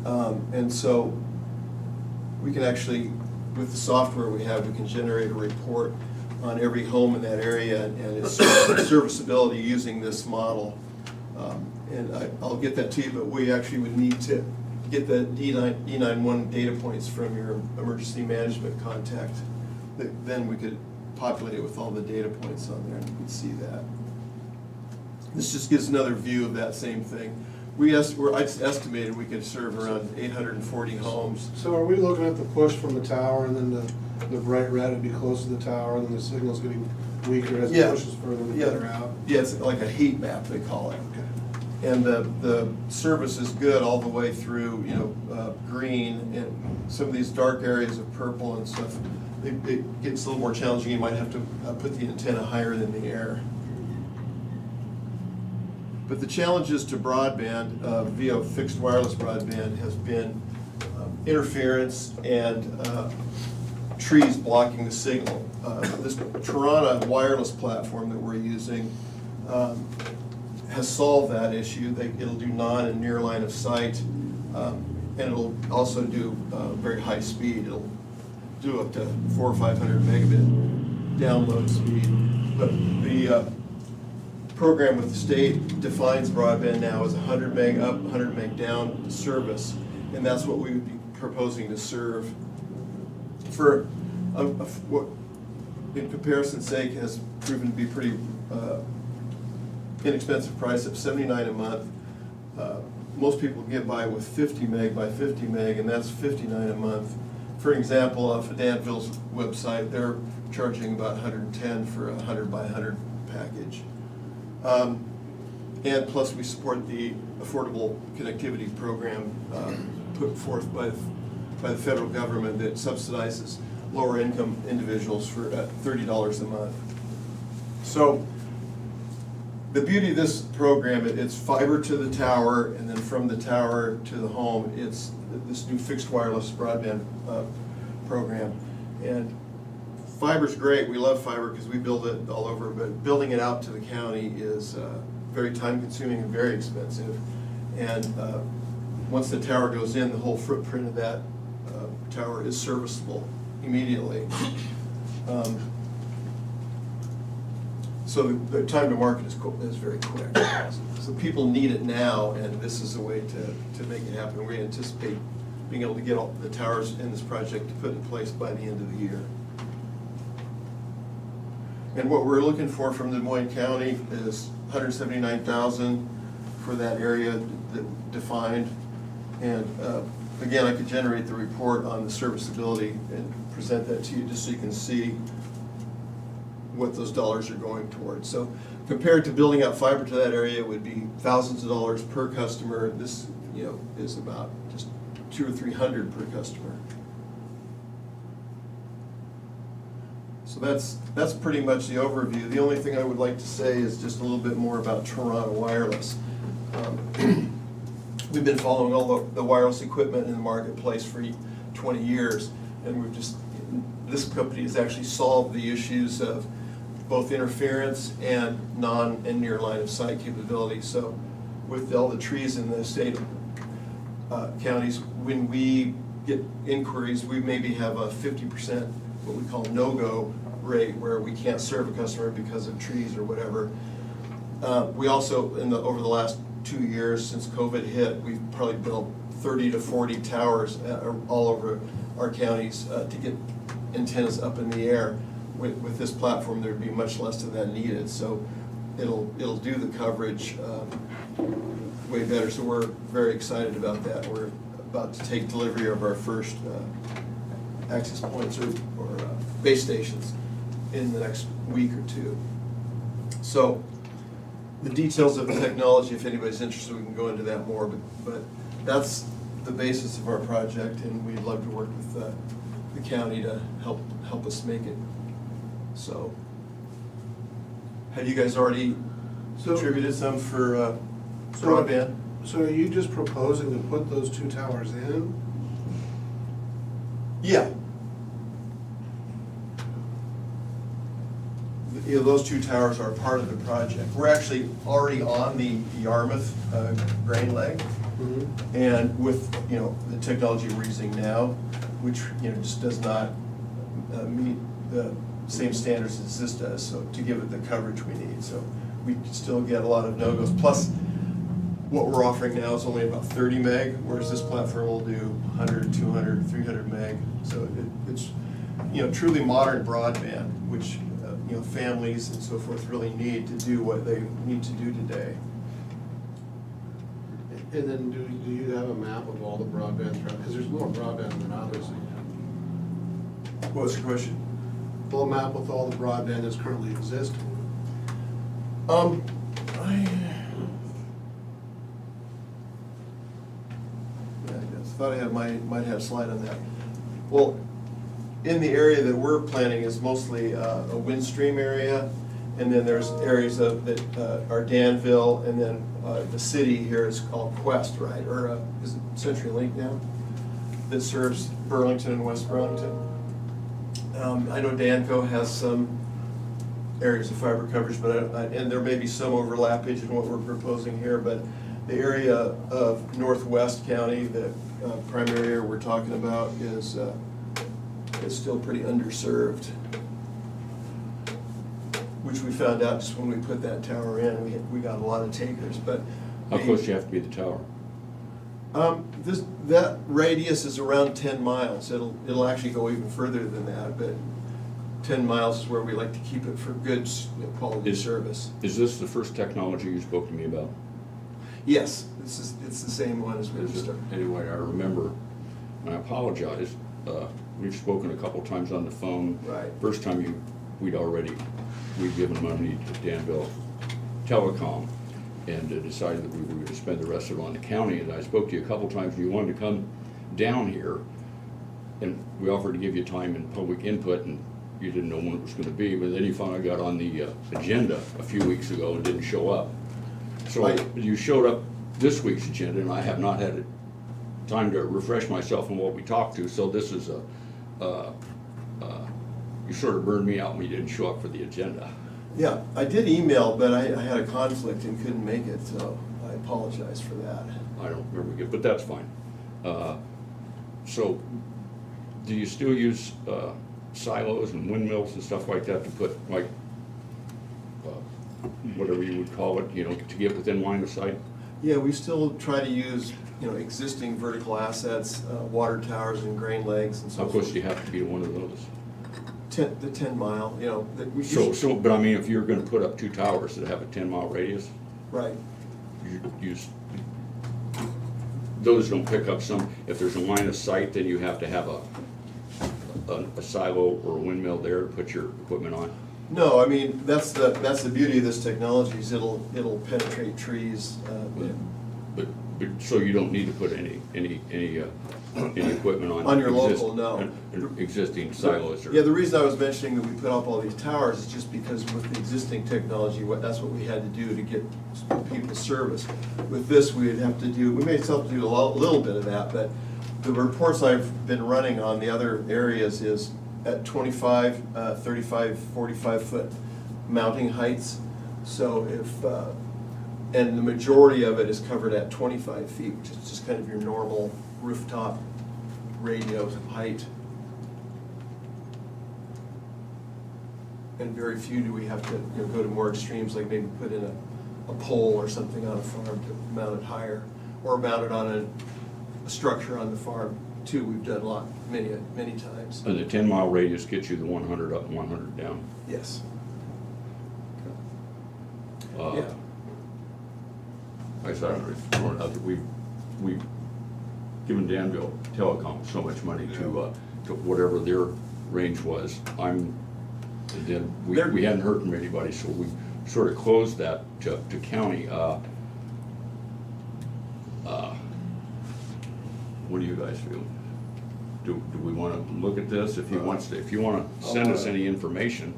And so we can actually, with the software we have, we can generate a report on every home in that area and its serviceability using this model. And I'll get that to you, but we actually would need to get the E91 data points from your emergency management contact. Then we could populate it with all the data points on there and you can see that. This just gives another view of that same thing. I estimated we could serve around 840 homes. So are we looking at the push from the tower, and then the bright red would be close to the tower, and then the signal's getting weaker as it pushes further and further out? Yeah, it's like a heat map, they call it. Okay. And the service is good all the way through, green, and some of these dark areas of purple and stuff, it gets a little more challenging. You might have to put the antenna higher than the air. But the challenges to broadband via fixed wireless broadband has been interference and trees blocking the signal. This Tarana wireless platform that we're using has solved that issue. It'll do non and near line of sight, and it'll also do very high speed. It'll do up to 400 or 500 megabit download speed. But the program with the state defines broadband now as 100 meg up, 100 meg down service, and that's what we would be proposing to serve for what, in comparison's sake, has proven to be pretty inexpensive price of $79 a month. Most people get by with 50 meg by 50 meg, and that's $59 a month. For example, off of Danville's website, they're charging about $110 for a 100 by 100 package. And plus we support the Affordable Connectivity Program put forth by the federal government that subsidizes lower income individuals for $30 a month. So the beauty of this program, it's fiber to the tower, and then from the tower to the home, it's this new fixed wireless broadband program. And fiber's great, we love fiber because we build it all over, but building it out to the county is very time consuming and very expensive. And once the tower goes in, the whole footprint of that tower is serviceable immediately. So the time to market is very quick. So people need it now, and this is a way to make it happen. We anticipate being able to get all the towers in this project put in place by the end of the year. And what we're looking for from Des Moines County is $179,000 for that area defined. And again, I could generate the report on the serviceability and present that to you just so you can see what those dollars are going towards. So compared to building out fiber to that area, it would be thousands of dollars per customer. This, is about just $200 or $300 per customer. So that's pretty much the overview. The only thing I would like to say is just a little bit more about Toronto Wireless. We've been following all the wireless equipment in the marketplace for 20 years, and this company has actually solved the issues of both interference and non and near line of sight capability. So with all the trees in the state counties, when we get inquiries, we maybe have a 50% what we call no-go rate, where we can't serve a customer because of trees or whatever. We also, over the last 2 years since COVID hit, we've probably built 30 to 40 towers all over our counties to get antennas up in the air. With this platform, there'd be much less of that needed, so it'll do the coverage way better. So we're very excited about that. We're about to take delivery of our first access points or base stations in the next week or two. So the details of the technology, if anybody's interested, we can go into that more, but that's the basis of our project, and we'd love to work with the county to help us make it. So have you guys already contributed some for broadband? So are you just proposing to put those 2 towers in? Yeah. Those 2 towers are part of the project. We're actually already on the Yarmouth grain leg, And with, the technology we're using now, which, just does not meet the same standards as this does, so to give it the coverage we need. So we still get a lot of no-goes. Plus, what we're offering now is only about 30 meg, whereas this platform will do 100, 200, 300 meg. So it's, truly modern broadband, which, families and so forth really need to do what they need to do today. And then do you have a map of all the broadband, because there's more broadband than others. What was the question? Full map with all the broadband that's currently existing. I thought I might have a slide on that. Well, in the area that we're planning is mostly a windstream area, and then there's areas that are Danville, and then the city here is called Quest, right? Or is it CenturyLink now? That serves Burlington and West Burlington. I know Danville has some areas of fiber coverage, but and there may be some overlappage in what we're proposing here, but the area of Northwest County, the primary area we're talking about, is still pretty underserved, which we found out just when we put that tower in. We got a lot of takers, but How close do you have to be to the tower? That radius is around 10 miles. It'll actually go even further than that, but 10 miles is where we like to keep it for good quality service. Is this the first technology you spoke to me about? Yes, it's the same one as we started. Anyway, I remember, and I apologize, we've spoken a couple times on the phone. Right. First time we'd given money to Danville Telecom, and decided that we were going to spend the rest of it on the county. And I spoke to you a couple times, and you wanted to come down here, and we offered to give you time and public input, and you didn't know when it was going to be. But then you finally got on the agenda a few weeks ago and didn't show up. So you showed up this week's agenda, and I have not had time to refresh myself on what we talked to. So this is you sort of burned me out when you didn't show up for the agenda. Yeah, I did email, but I had a conflict and couldn't make it, so I apologize for that. I don't remember, but that's fine. So, do you still use silos and windmills and stuff like that to put, like, whatever you would call it, to get within line of sight? Yeah, we still try to use, existing vertical assets, water towers and grain legs and so How forth. close do you have to be to one of those? The 10 mile, But I mean, if you're gonna put up two towers that have a 10-mile radius, Right. Those don't pick up if there's a line of sight, then you have to have a silo or a windmill there to put your equipment on? No, I mean, that's the beauty of this technology, is it'll penetrate trees. But so you don't need to put any equipment on your local, no. Existing silos or? Yeah, the reason I was mentioning that we put up all these towers is just because with the existing technology, that's what we had to do to get people service. With this, we may still have to do a little bit of that, but the reports I've been running on the other areas is at 25, 35, 45 foot mounting heights. So and the majority of it is covered at 25 feet, which is just kind of your normal rooftop radio height. And very few do we have to go to more extremes, like maybe put in a pole or something on a farm to mount it higher, or mount it on a structure on the farm too. We've done many times. And the 10-mile radius gets you the 100 up and 100 down? Yes. Yeah. I said, we've given Danville Telecom so much money to whatever their range was. We hadn't heard from anybody, so we sort of closed that to county. What do you guys feel? Do we want to look at this? If you want to send us any information.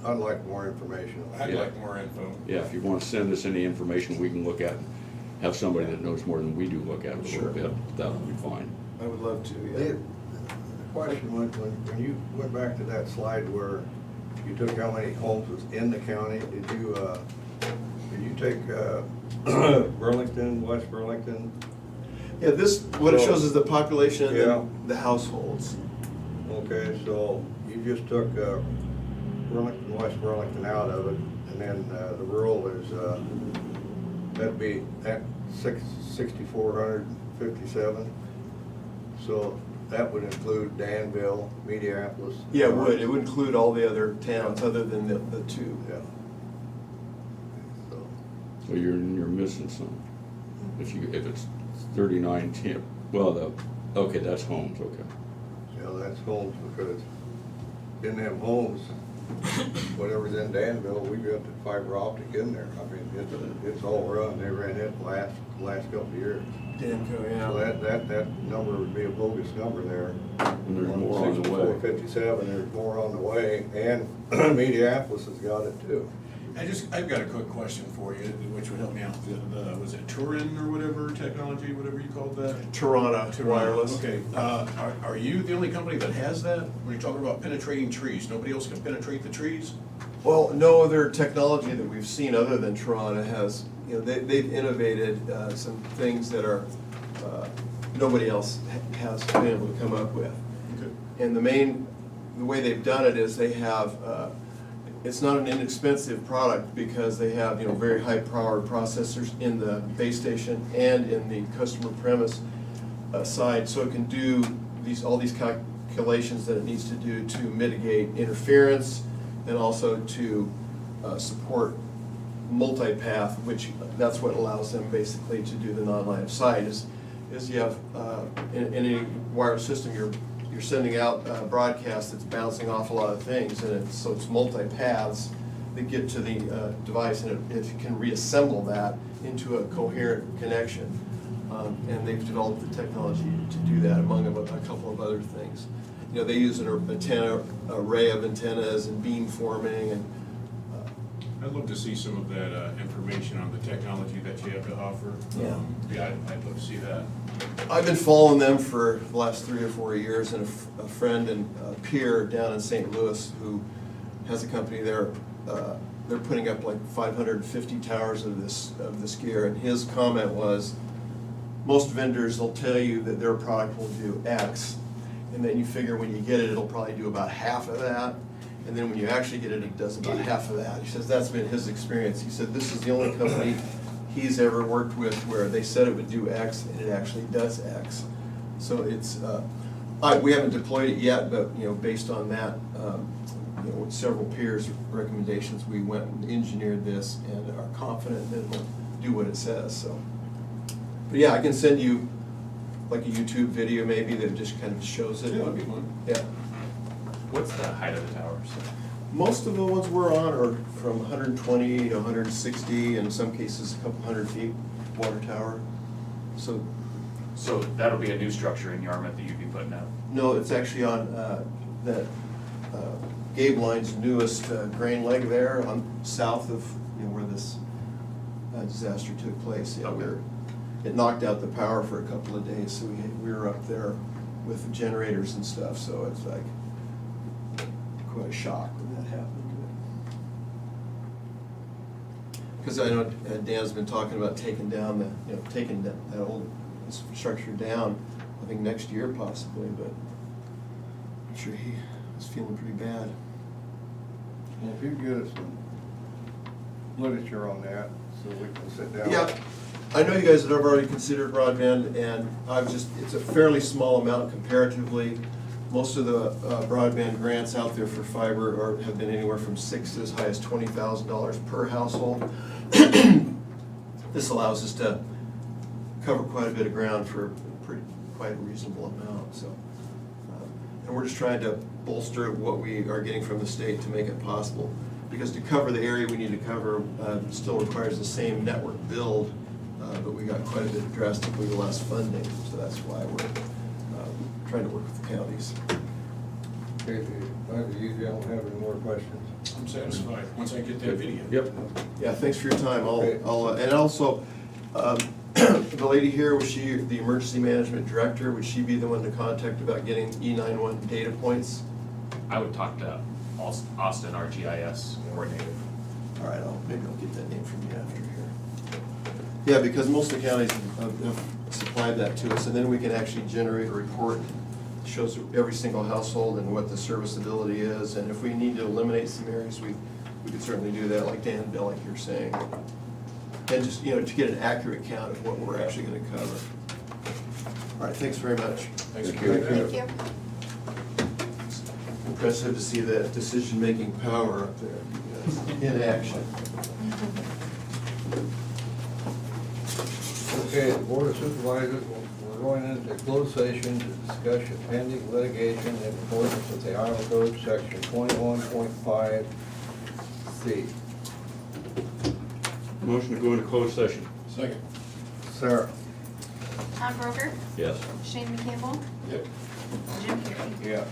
I'd like more information. I'd like more info. Yeah, if you want to send us any information we can look at, have somebody that knows more than we do look at it a little bit, that would be fine. I would love to, yeah. The question, when you went back to that slide where you took how many homes was in the county, did you take Burlington, West Burlington, Yeah, this, what it shows is the population and Yeah. then the households. Okay, so you just took Burlington, West Burlington out of it, and then the rural is, that'd be at 6,457. So that would include Danville, Mediapolis. Yeah, it would. It would include all the other towns other than the two. Yeah. So you're missing some. If it's 3910, well, okay, that's homes, okay. Yeah, that's homes, because in them homes, whatever's in Danville, we got the fiber optic in there. I mean, it's all run. They ran it last couple of years. Danco, yeah. So that number would be a bogus number there. And there's more on the way. 6457, there's more on the way, and Mediapolis has got it too. I've got a quick question for you, which would help me out. Was it Turin or whatever technology, whatever you called that? Tirana Wireless. Okay, are you the only company that has that? When you're talking about penetrating trees, nobody else can penetrate the trees? Well, no other technology that we've seen other than Tirana has, they've innovated some things that are, nobody else has been able to come up with. Okay. And the way they've done it is they have, it's not an inexpensive product because they have, very high powered processors in the base station and in the customer premise side, so it can do all these calculations that it needs to do to mitigate interference and also to support multipath, which that's what allows them basically to do the non-line of sight. Is you have in any wireless system you're sending out a broadcast that's bouncing off a lot of things, and so it's multi-paths that get to the device, and it can reassemble that into a coherent connection. And they've developed the technology to do that, among a couple of other things. They use an array of antennas and beam forming, and I'd love to see some of that information on the technology that you have to offer. Yeah. Yeah, I'd love to see that. I've been following them for the last 3 or 4 years, and a friend and a peer down in St. Louis who has a company there, they're putting up like 550 towers of this gear, and his comment was, most vendors will tell you that their product will do X, and then you figure when you get it, it'll probably do about half of that, and then when you actually get it, it does about half of that. He says that's been his experience. He said this is the only company he's ever worked with where they said it would do X and it actually does X. So it's, we haven't deployed it yet, but based on that, with several peers' recommendations, we went and engineered this and are confident that it'll do what it says. So, but yeah, I can send you like a YouTube video maybe that just kind of shows it. Yeah, that'd be fun. Yeah. What's the height of the towers? Most of the ones we're on are from 120 to 160, and in some cases a couple hundred feet, water tower. So that'll be a new structure in Yarmouth that you'd be putting up? no, it's actually on that Gabe Line's newest grain leg there, on south of where this disaster took place. Yeah, Okay. It knocked out the power for a couple of days, so we were up there with the generators and stuff. So it's like quite a shock when that happened. Because I know Dan's been talking about taking down that old structure down, I think next year possibly, but I'm sure he was feeling pretty bad. And if you get us some literature on that, so we can sit down. Yeah, I know you guys have already considered broadband, and it's a fairly small amount comparatively. Most of the broadband grants out there for fiber have been anywhere from $6,000 to as high as $20,000 per household. This allows us to cover quite a bit of ground for quite a reasonable amount. So, and we're just trying to bolster what we are getting from the state to make it possible. Because to cover the area we need to cover still requires the same network build, but we got quite a bit drastically less funding. So that's why we're trying to work with the counties. Okay, you don't have any more questions? I'm satisfied, once I get that video. Yep. Yeah, thanks for your time. And also, the lady here, was she the emergency management director? Would she be the one to contact about getting E91 data points? I would talk to Austin, our GIS coordinator. All right, maybe I'll get that name from you after here. Yeah, because most of the counties have supplied that to us, and then we can actually generate a report that shows every single household and what the serviceability is, and if we need to eliminate some areas, we could certainly do that, like Danville, like you're saying. And just, to get an accurate count of what we're actually gonna cover. All right, thanks very much. Thanks. Thank you. Thank you. Impressive to see that decision-making power up there, in action. Okay, the Board of Supervisors, we're going into closed session to discuss pending litigation in accordance with the Iowa Code, section 21.5C. Motion to go into closed session. Second. Sarah? Tom Broker, Yes. Shane McCampbell, Yep. Jim Carrey. Yeah.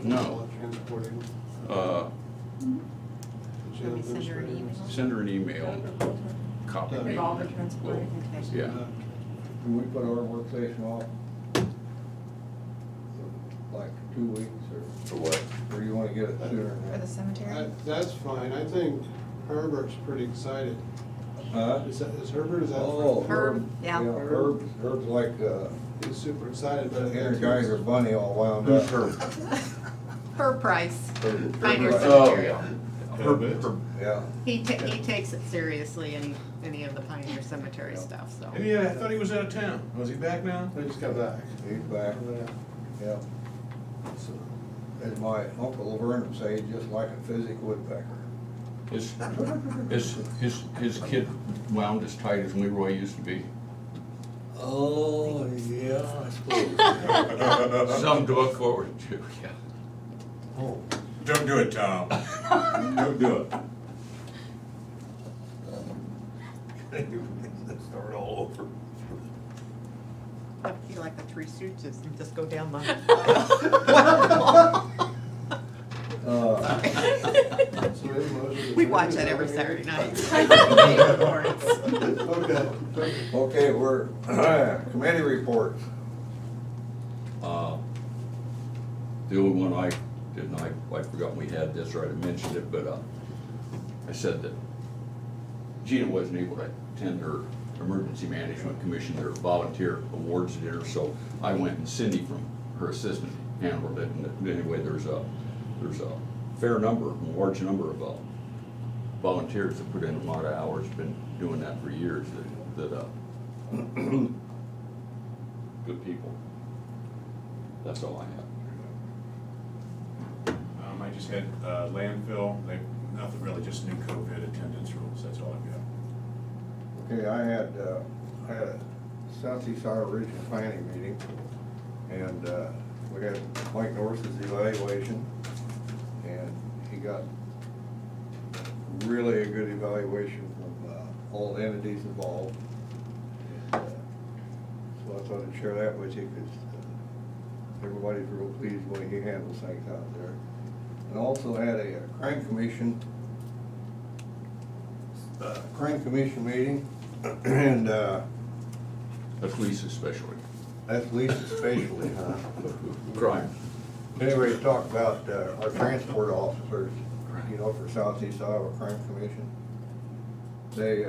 No. Transporting. Let me send her an email. Send her an email, copy me. Revolver transporting, okay. Yeah. Can we put our workstation off? Like 2 weeks For what? or you wanna get it sooner than For that? the cemetery? That's fine, I think Herbert's pretty excited. Huh? Is Herbert, is that? Oh, Herb, yeah. Herb's like, He's super excited, but. Energizer Bunny all wound Who's up. her? Per price. Pioneer Oh, Cemetery. Her. Yeah. He takes it seriously, any of the Pioneer Cemetery stuff, so. And yeah, I thought he was out of town. Was he back now? He just got back. He's back. Yeah. So, As my uncle Vernon say, just like a physic woodpecker. His kid wound as tight as Leroy used to be. Oh, yeah, I suppose. Something to look forward to, yeah. Oh. Don't do it, Tom. Don't do it. Start all over. I feel like the Three Stooges and just go down the. so any motion? We watch that every Saturday night. Okay. Okay, we're, committee reports. The only one I didn't, I forgot we had this, or I mentioned it, but, I said that Gina wasn't able to attend her Emergency Management Commission, their volunteer awards dinner, so I went and Cindy from her assistant handled it, and anyway, there's a fair number, a large number of, volunteers that put in a lot of hours, been doing that for years, that good people. That's all I have. I just had landfill, nothing really, just new COVID attendance rules, that's all I've got. Okay, I had a Southeast Iowa Regional Planning meeting, and we had Mike Norris's evaluation, and he got really a good evaluation from all the entities involved. And, so I thought I'd share that with you, because everybody's real pleased the way he handles things out there. And also had a crime commission meeting, and That's Lisa especially. that's Lisa especially, huh? Crime. Anyway, to talk about our transport officers, you know, for Southeast Iowa Crime Commission. They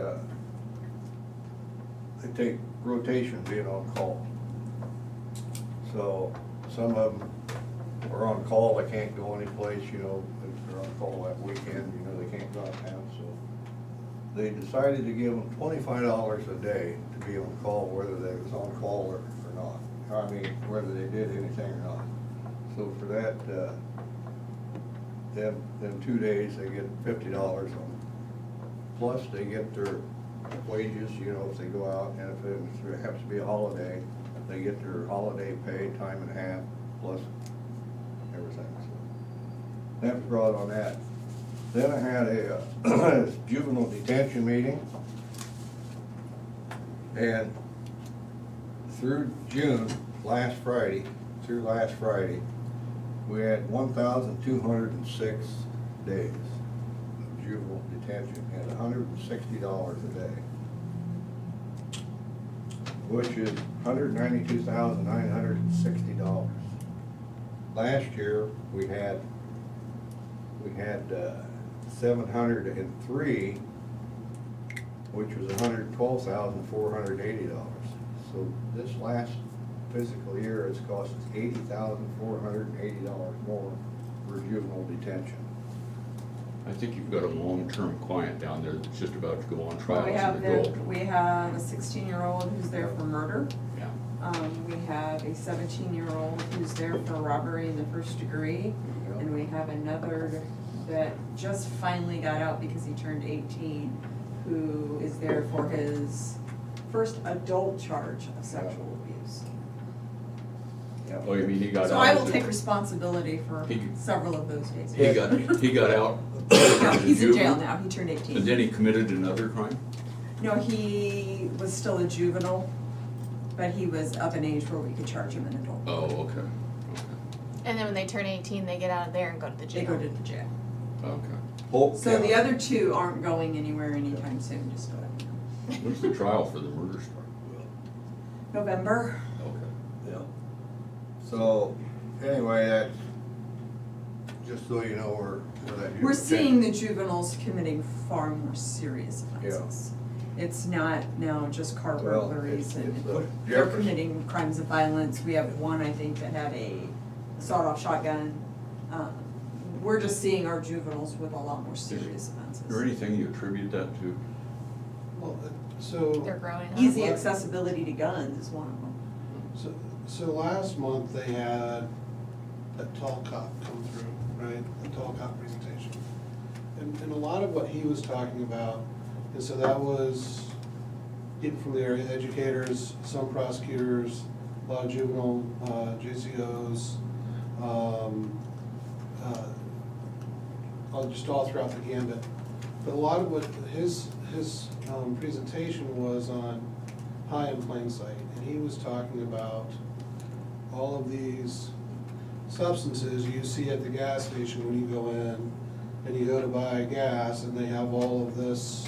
take rotation being on call. So some of them are on call, they can't go anyplace, you know, if they're on call that weekend, you know, they can't go out of town, so. They decided to give them $25 a day to be on call, whether they was on call or not. I mean, whether they did anything or not. So for that, them 2 days, they get $50 on. Plus, they get their wages, you know, if they go out, and if it happens to be a holiday, they get their holiday pay, time and a half, plus everything, so. That was brought on that. Then I had a juvenile detention meeting, and through June, through last Friday, we had 1,206 days of juvenile detention and $160 a day, which is $192,960. Last year, we had 703, which was $112,480. So this last fiscal year, it's cost us $80,480 more for juvenile detention. I think you've got a long-term client down there that's just about to go on trial We as have an adult. we have a 16-year-old who's there for murder. Yeah. We have a 17-year-old who's there for robbery in the first degree. And we have another that just finally got out because he turned 18, who is there for his first adult charge of sexual abuse. Oh, you mean he got out? So I will as a- take responsibility for several of those cases. He got out? No, as a he's in jail juvenile? now, he turned 18. And then he committed another crime? No, he was still a juvenile, but he was of an age where we could charge him an adult. Oh, okay. And then when they turn 18, they get out of there and go to the They jail. go to the jail. Okay. So the other two aren't going anywhere anytime soon, just so you know. When's the trial for the murder start? November. Okay. Yeah. So, anyway, that's, just so you know, where that. We're seeing the juveniles committing far more serious offenses. It's not now just car Well, burglaries and it's they're Jefferson. committing crimes of violence. We have one, I think, that had a sawed-off shotgun. We're just seeing our juveniles with a lot more serious Is there offenses. anything you attribute that to? Well, so. They're growing up. Easy accessibility to guns is one of them. So last month, they had a tall cop come through, right, a tall cop presentation. And a lot of what he was talking about, and so that was people from the area, educators, some prosecutors, a lot of juvenile JCOs, just all throughout the gambit. But a lot of what his presentation was on high in plain sight, and he was talking about all of these substances you see at the gas station when you go in, and you go to buy gas, and they have all of this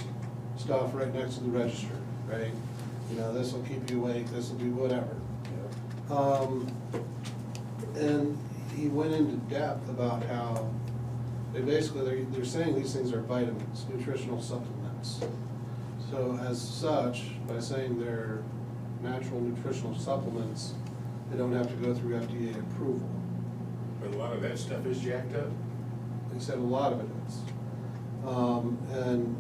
stuff right next to the register, right? You know, this will keep you awake, this will do whatever. And he went into depth about how they're saying these things are vitamins, nutritional supplements. So as such, by saying they're natural nutritional supplements, they don't have to go through FDA approval. But a lot of that stuff is jacked up. They said a lot of it is. And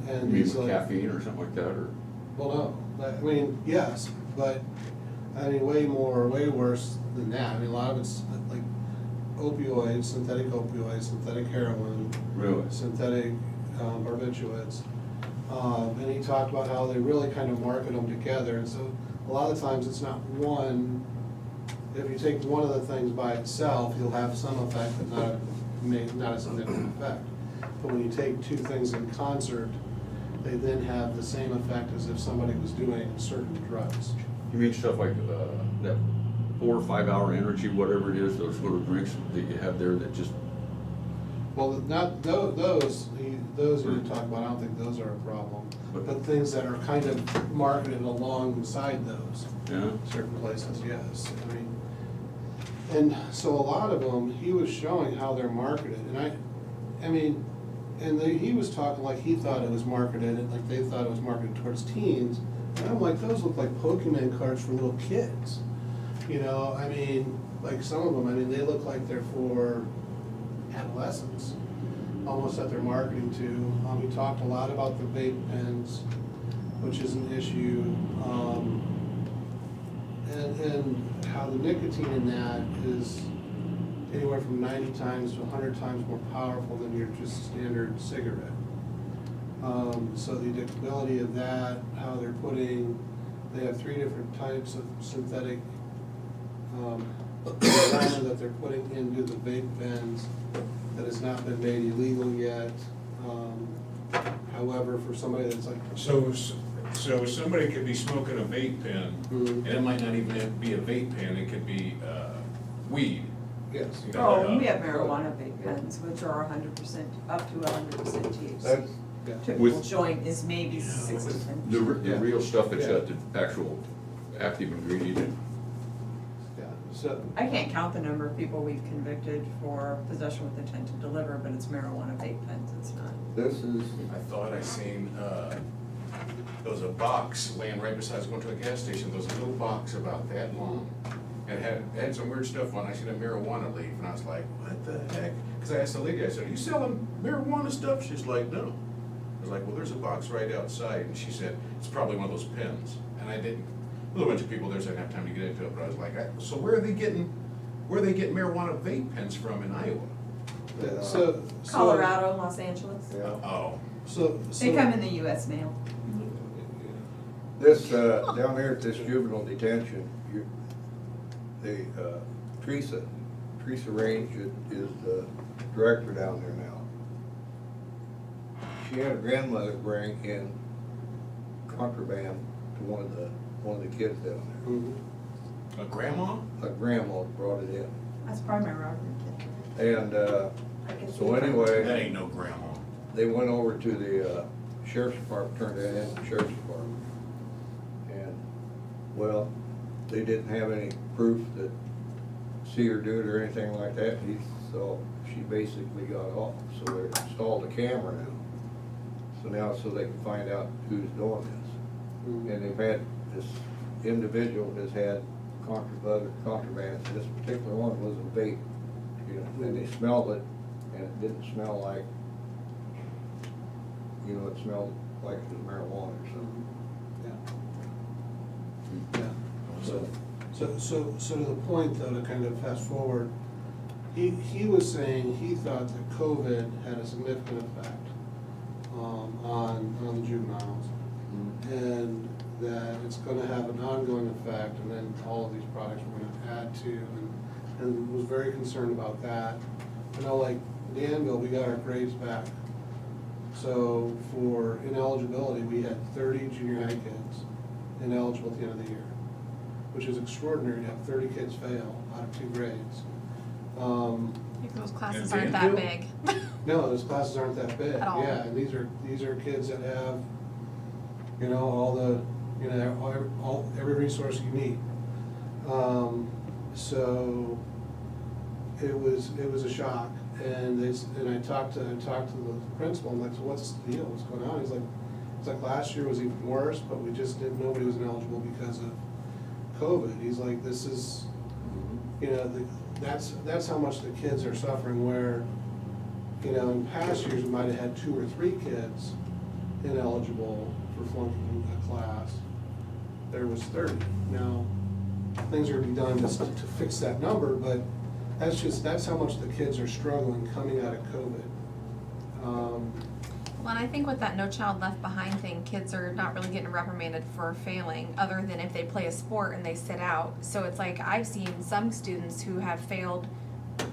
You mean he's with like, caffeine or something like that, or? well, no, I mean, yes, but, I mean, way worse than that. I mean, a lot of it's like opioids, synthetic heroin. Really? Synthetic barbiturates. And he talked about how they really kind of market them together, and so a lot of times it's not one, if you take one of the things by itself, you'll have some effect, but not a significant effect. But when you take two things in concert, they then have the same effect as if somebody was doing certain drugs. You mean stuff like that 4 or 5 hour energy, whatever it is, those little drinks that you have there that just. Well, not those you talk about, I don't think those are a problem, but things that are kind of marketed alongside those. Yeah. Certain places, yes, I mean, and so a lot of them, he was showing how they're marketed, and I mean, and he was talking like he thought it was marketed, like they thought it was marketed towards teens, and I'm like, those look like Pokemon cards for little kids, you know, I mean, like some of them, I mean, they look like they're for adolescents, almost that they're marketing to. We talked a lot about the vape pens, which is an issue, and how the nicotine in that is anywhere from 90 times to 100 times more powerful than your just standard cigarette. So the addictability of that, how they have 3 different types of synthetic marijuana that they're putting into the vape pens that has not been made illegal yet. However, for somebody that's like. So somebody could be smoking a vape pen, and it might not even be a vape pen, it could be weed. Yes. You know, Oh, we have marijuana vape pens, which are 100%, up to 100% THC. Typical With- joint is maybe 60. The real stuff that's got the actual active ingredient in. Yeah, so. I can't count the number of people we've convicted for possession with intent to deliver, but it's marijuana vape pens, it's not. This is, I thought I seen, there was a box laying right beside, I was going to a gas station, there was a little box about that long. And it had some weird stuff on it. I seen a marijuana leaf, and I was like, what the heck? Because I asked the lady, I said, are you selling marijuana stuff? She's like, no. I was like, well, there's a box right outside, and she said, it's probably one of those pens. And I didn't, a little bunch of people there, so I didn't have time to get into it, but I was like, so where are they getting marijuana vape pens from in Iowa? So. Colorado, Los Angeles. yeah. Oh. They come in the US mail. This, down here at this juvenile detention, Teresa Range is the director down there now. She had her grandmother bring in contraband to one of the kids down there. A grandma? A grandma brought it in. That's probably my robbery kid. And, I can so see anyway. That ain't no grandma. They went over to the sheriff's department, turned that in to the sheriff's department. And, well, they didn't have any proof that see her do it or anything like that. So she basically got off. So they installed a camera now. So now, so they can find out who's doing this. And they've had, this individual has had contraband. This particular one was a vape, you know, and they smelled it, and it didn't smell like, you know, it smelled like it was marijuana or something. So to the point though, to kind of fast forward, he was saying he thought that COVID had a significant effect on the juveniles. And that it's gonna have an ongoing effect, and then all of these products we're gonna add to, and was very concerned about that. I know, like Danville, we got our grades back. So for ineligibility, we had 30 junior high kids ineligible at the end of the year, which is extraordinary to have 30 kids fail out of 2 grades. Those classes In aren't that Danville? big. No, those classes aren't that big. At all. Yeah, and these are kids that have, you know, all the, you know, every resource you need. So it was a shock, and I talked to the principal. I'm like, so what's the deal? What's going on? He's like last year was even worse, but we just didn't. Nobody was ineligible because of COVID. He's like, this is, you know, that's how much the kids are suffering. Where, you know, in past years we might have had 2 or 3 kids ineligible for flunking a class. There was 30. Now, things are being done just to fix that number, but that's how much the kids are struggling coming out of COVID. Well, and I think with that No Child Left Behind thing, kids are not really getting reprimanded for failing, other than if they play a sport and they sit out. So it's like, I've seen some students who have failed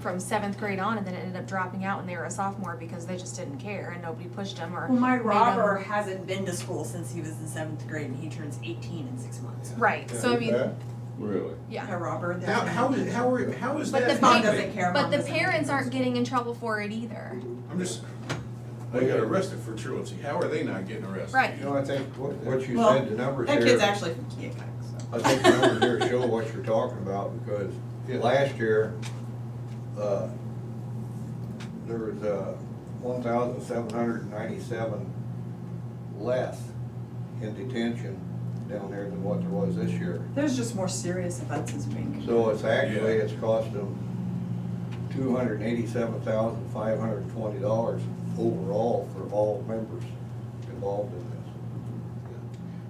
from 7th grade on and then ended up dropping out when they were a sophomore because they just didn't care and nobody pushed them or. Well, my made robber them- hasn't been to school since he was in 7th grade, and he turns 18 in 6 months. Right, so I mean, Really? yeah. My robber. How is But that the Mom happening? doesn't care. But Mom the doesn't parents care. aren't getting in trouble for it either. I'm just, they got arrested for truancy. How are they not getting arrested? Right. You know, I think what you Well, said, the numbers that here. kid's actually from Keokuk, so. I think the numbers here show what you're talking about, because last year, there was 1,797 less in detention down there than what there was this year. There's just more serious offenses being committed. So it's actually, it's cost them $287,520 overall for all members involved in this.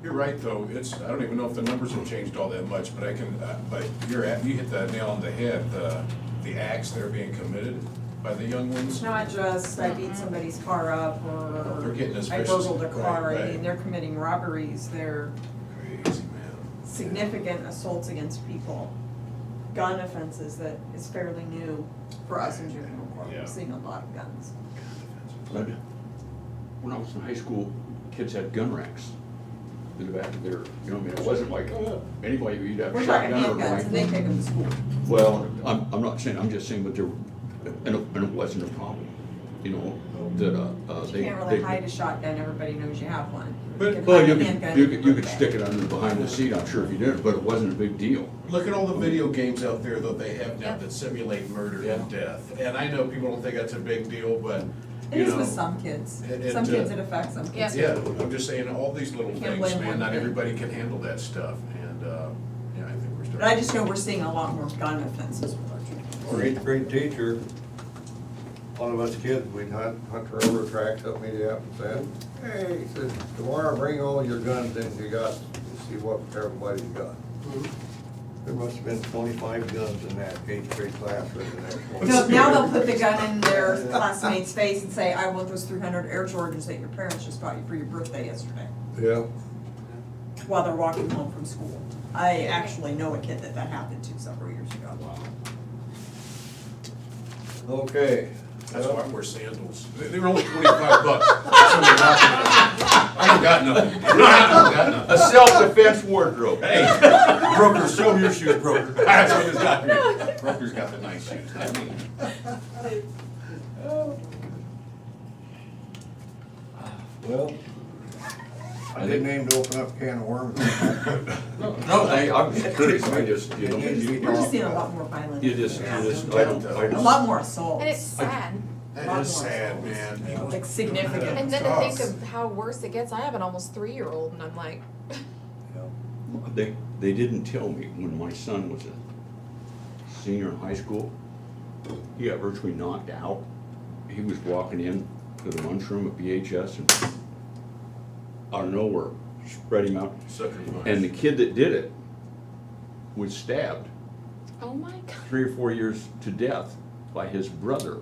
You're right, though. I don't even know if the numbers have changed all that much, but you hit the nail on the head. The acts that are being committed by the young ones. It's not just I beat somebody's car up or They're getting as I vicious. burgled a car. Right, I right. mean, they're committing robberies, they're Crazy, man. significant assaults against people. Gun offenses that is fairly new for us in juvenile court. Yeah. We're seeing a lot of guns. But when I was in high school, kids had gun racks in the back of their, you know, I mean, it wasn't like anybody, you'd have a We're talking shotgun or handguns and they rifle. take them to school. Well, I'm not saying, I'm just saying, but there, and it wasn't a problem, you know, that, they. You can't really they- hide a shotgun, everybody knows you have one. But- can Well, hide you a could, handgun you in could, your you could book stick bag. it under behind the seat, I'm sure if you did it, but it wasn't a big deal. Look at all the video games out there that they have now that simulate murder Yeah. and death. And I know people don't think that's a big deal, but, It you is know. with some kids. it, Some kids uh, it affects, some kids. Yeah, I'm just saying, all these little Can't things, blame man, one not kid. everybody can handle that stuff. And, yeah, I think we're starting. But I just know we're seeing a lot more gun offenses with our children. Our 8th grade teacher, one of us kids, we'd hunt railroad tracks up Minneapolis, and hey, he said, tomorrow bring all your guns in you got, see what everybody's got. There must have been 25 guns in that 8th grade class right the next morning. No, now they'll put the gun in their classmate's face and say, I want those 300 Air Jordans that your parents just bought you for your birthday yesterday, Yeah. while they're walking home from school. I actually know a kid that happened to several years ago. Okay, That's why I wear sandals. They were only $25. I don't got nothing. I don't got nothing. A self-defense wardrobe. Hey, broker, show me your shoes, broker. That's what it's got here. Broker's got the nice shoes, not me. Well, I didn't aim to open up a can of worms. No, I'm curious, I just, you know. We're just seeing a lot more violence. You just, I A lot more assaults. And it's sad. That is sad, man. Like significant. And then to think of how worse it gets, I have an almost 3-year-old and I'm like, They didn't tell me when my son was a senior in high school, he got virtually knocked out. He was walking in to the lunchroom at BHS and out of nowhere, spread him out. And the kid that did it was stabbed oh my God. 3 or 4 years to death by his brother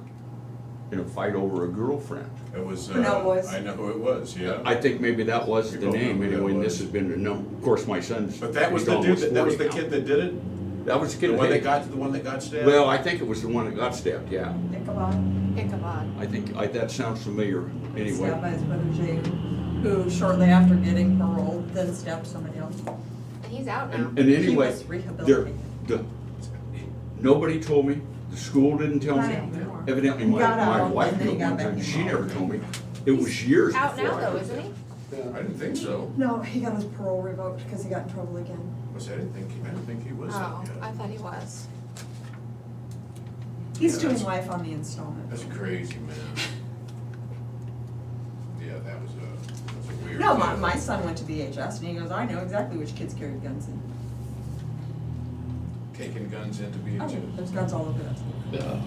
in a fight over a girlfriend. It was, I know it was. I know who it was, yeah. I think maybe that was the don't know name who that anyway, and was. this has been the number, of course, my son's. But that was he's the dude, almost that was 40 the now. kid that did it? That was the kid. The one that got stabbed? Well, I think it was the one that got stabbed, yeah. Ichabod. I think, that sounds familiar anyway. Stabbed by his brother Jay, who shortly after getting paroled, then stabbed somebody else. And he's out now. And anyway, He was there, rehabilitated. nobody told me, the school didn't tell Not me. anymore. Evidently, He my got out, wife and then knew he got one back time, in she parole. never told me. It was years Out before. now I though, knew. isn't he? I didn't think so. No, he got his parole revoked because he got in trouble again. I didn't think he was. Oh, I thought he was. He's Yeah, doing that's- life on the installment. That's crazy, man. Yeah, that was a weird. No, deal. my son went to VHS and he goes, I know exactly which kids carried guns in. Taking guns into Oh, BHS. there's guns all over that.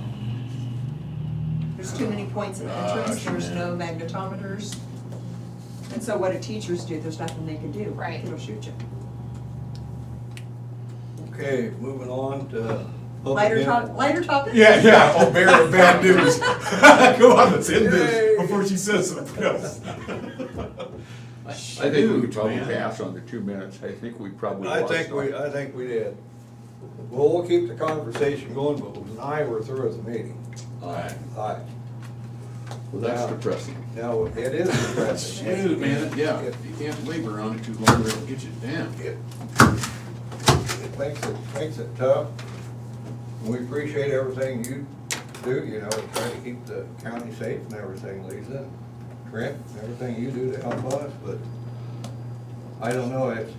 There's too many points of entrance, Gosh, there's man. no magnetometers. And so what do teachers do? There's nothing they can do. Right. It'll shoot you. Okay, moving on to. Lighter topic? Yeah, oh, bear of bad news. Come on, let's end this before she says something else. I think we could probably pass on the 2 minutes. I think we probably I lost think on- I think we did. Well, we'll keep the conversation going, but now we're through with the meeting. Aye. Aye. Well, that's Now- depressing. Now, it is depressing. Shoot, man, yeah, you can't labor on it too long, it'll get you down. It makes it tough. We appreciate everything you do, you know, try to keep the county safe and everything, Lisa, and Trent, everything you do to help us, but I don't know, it's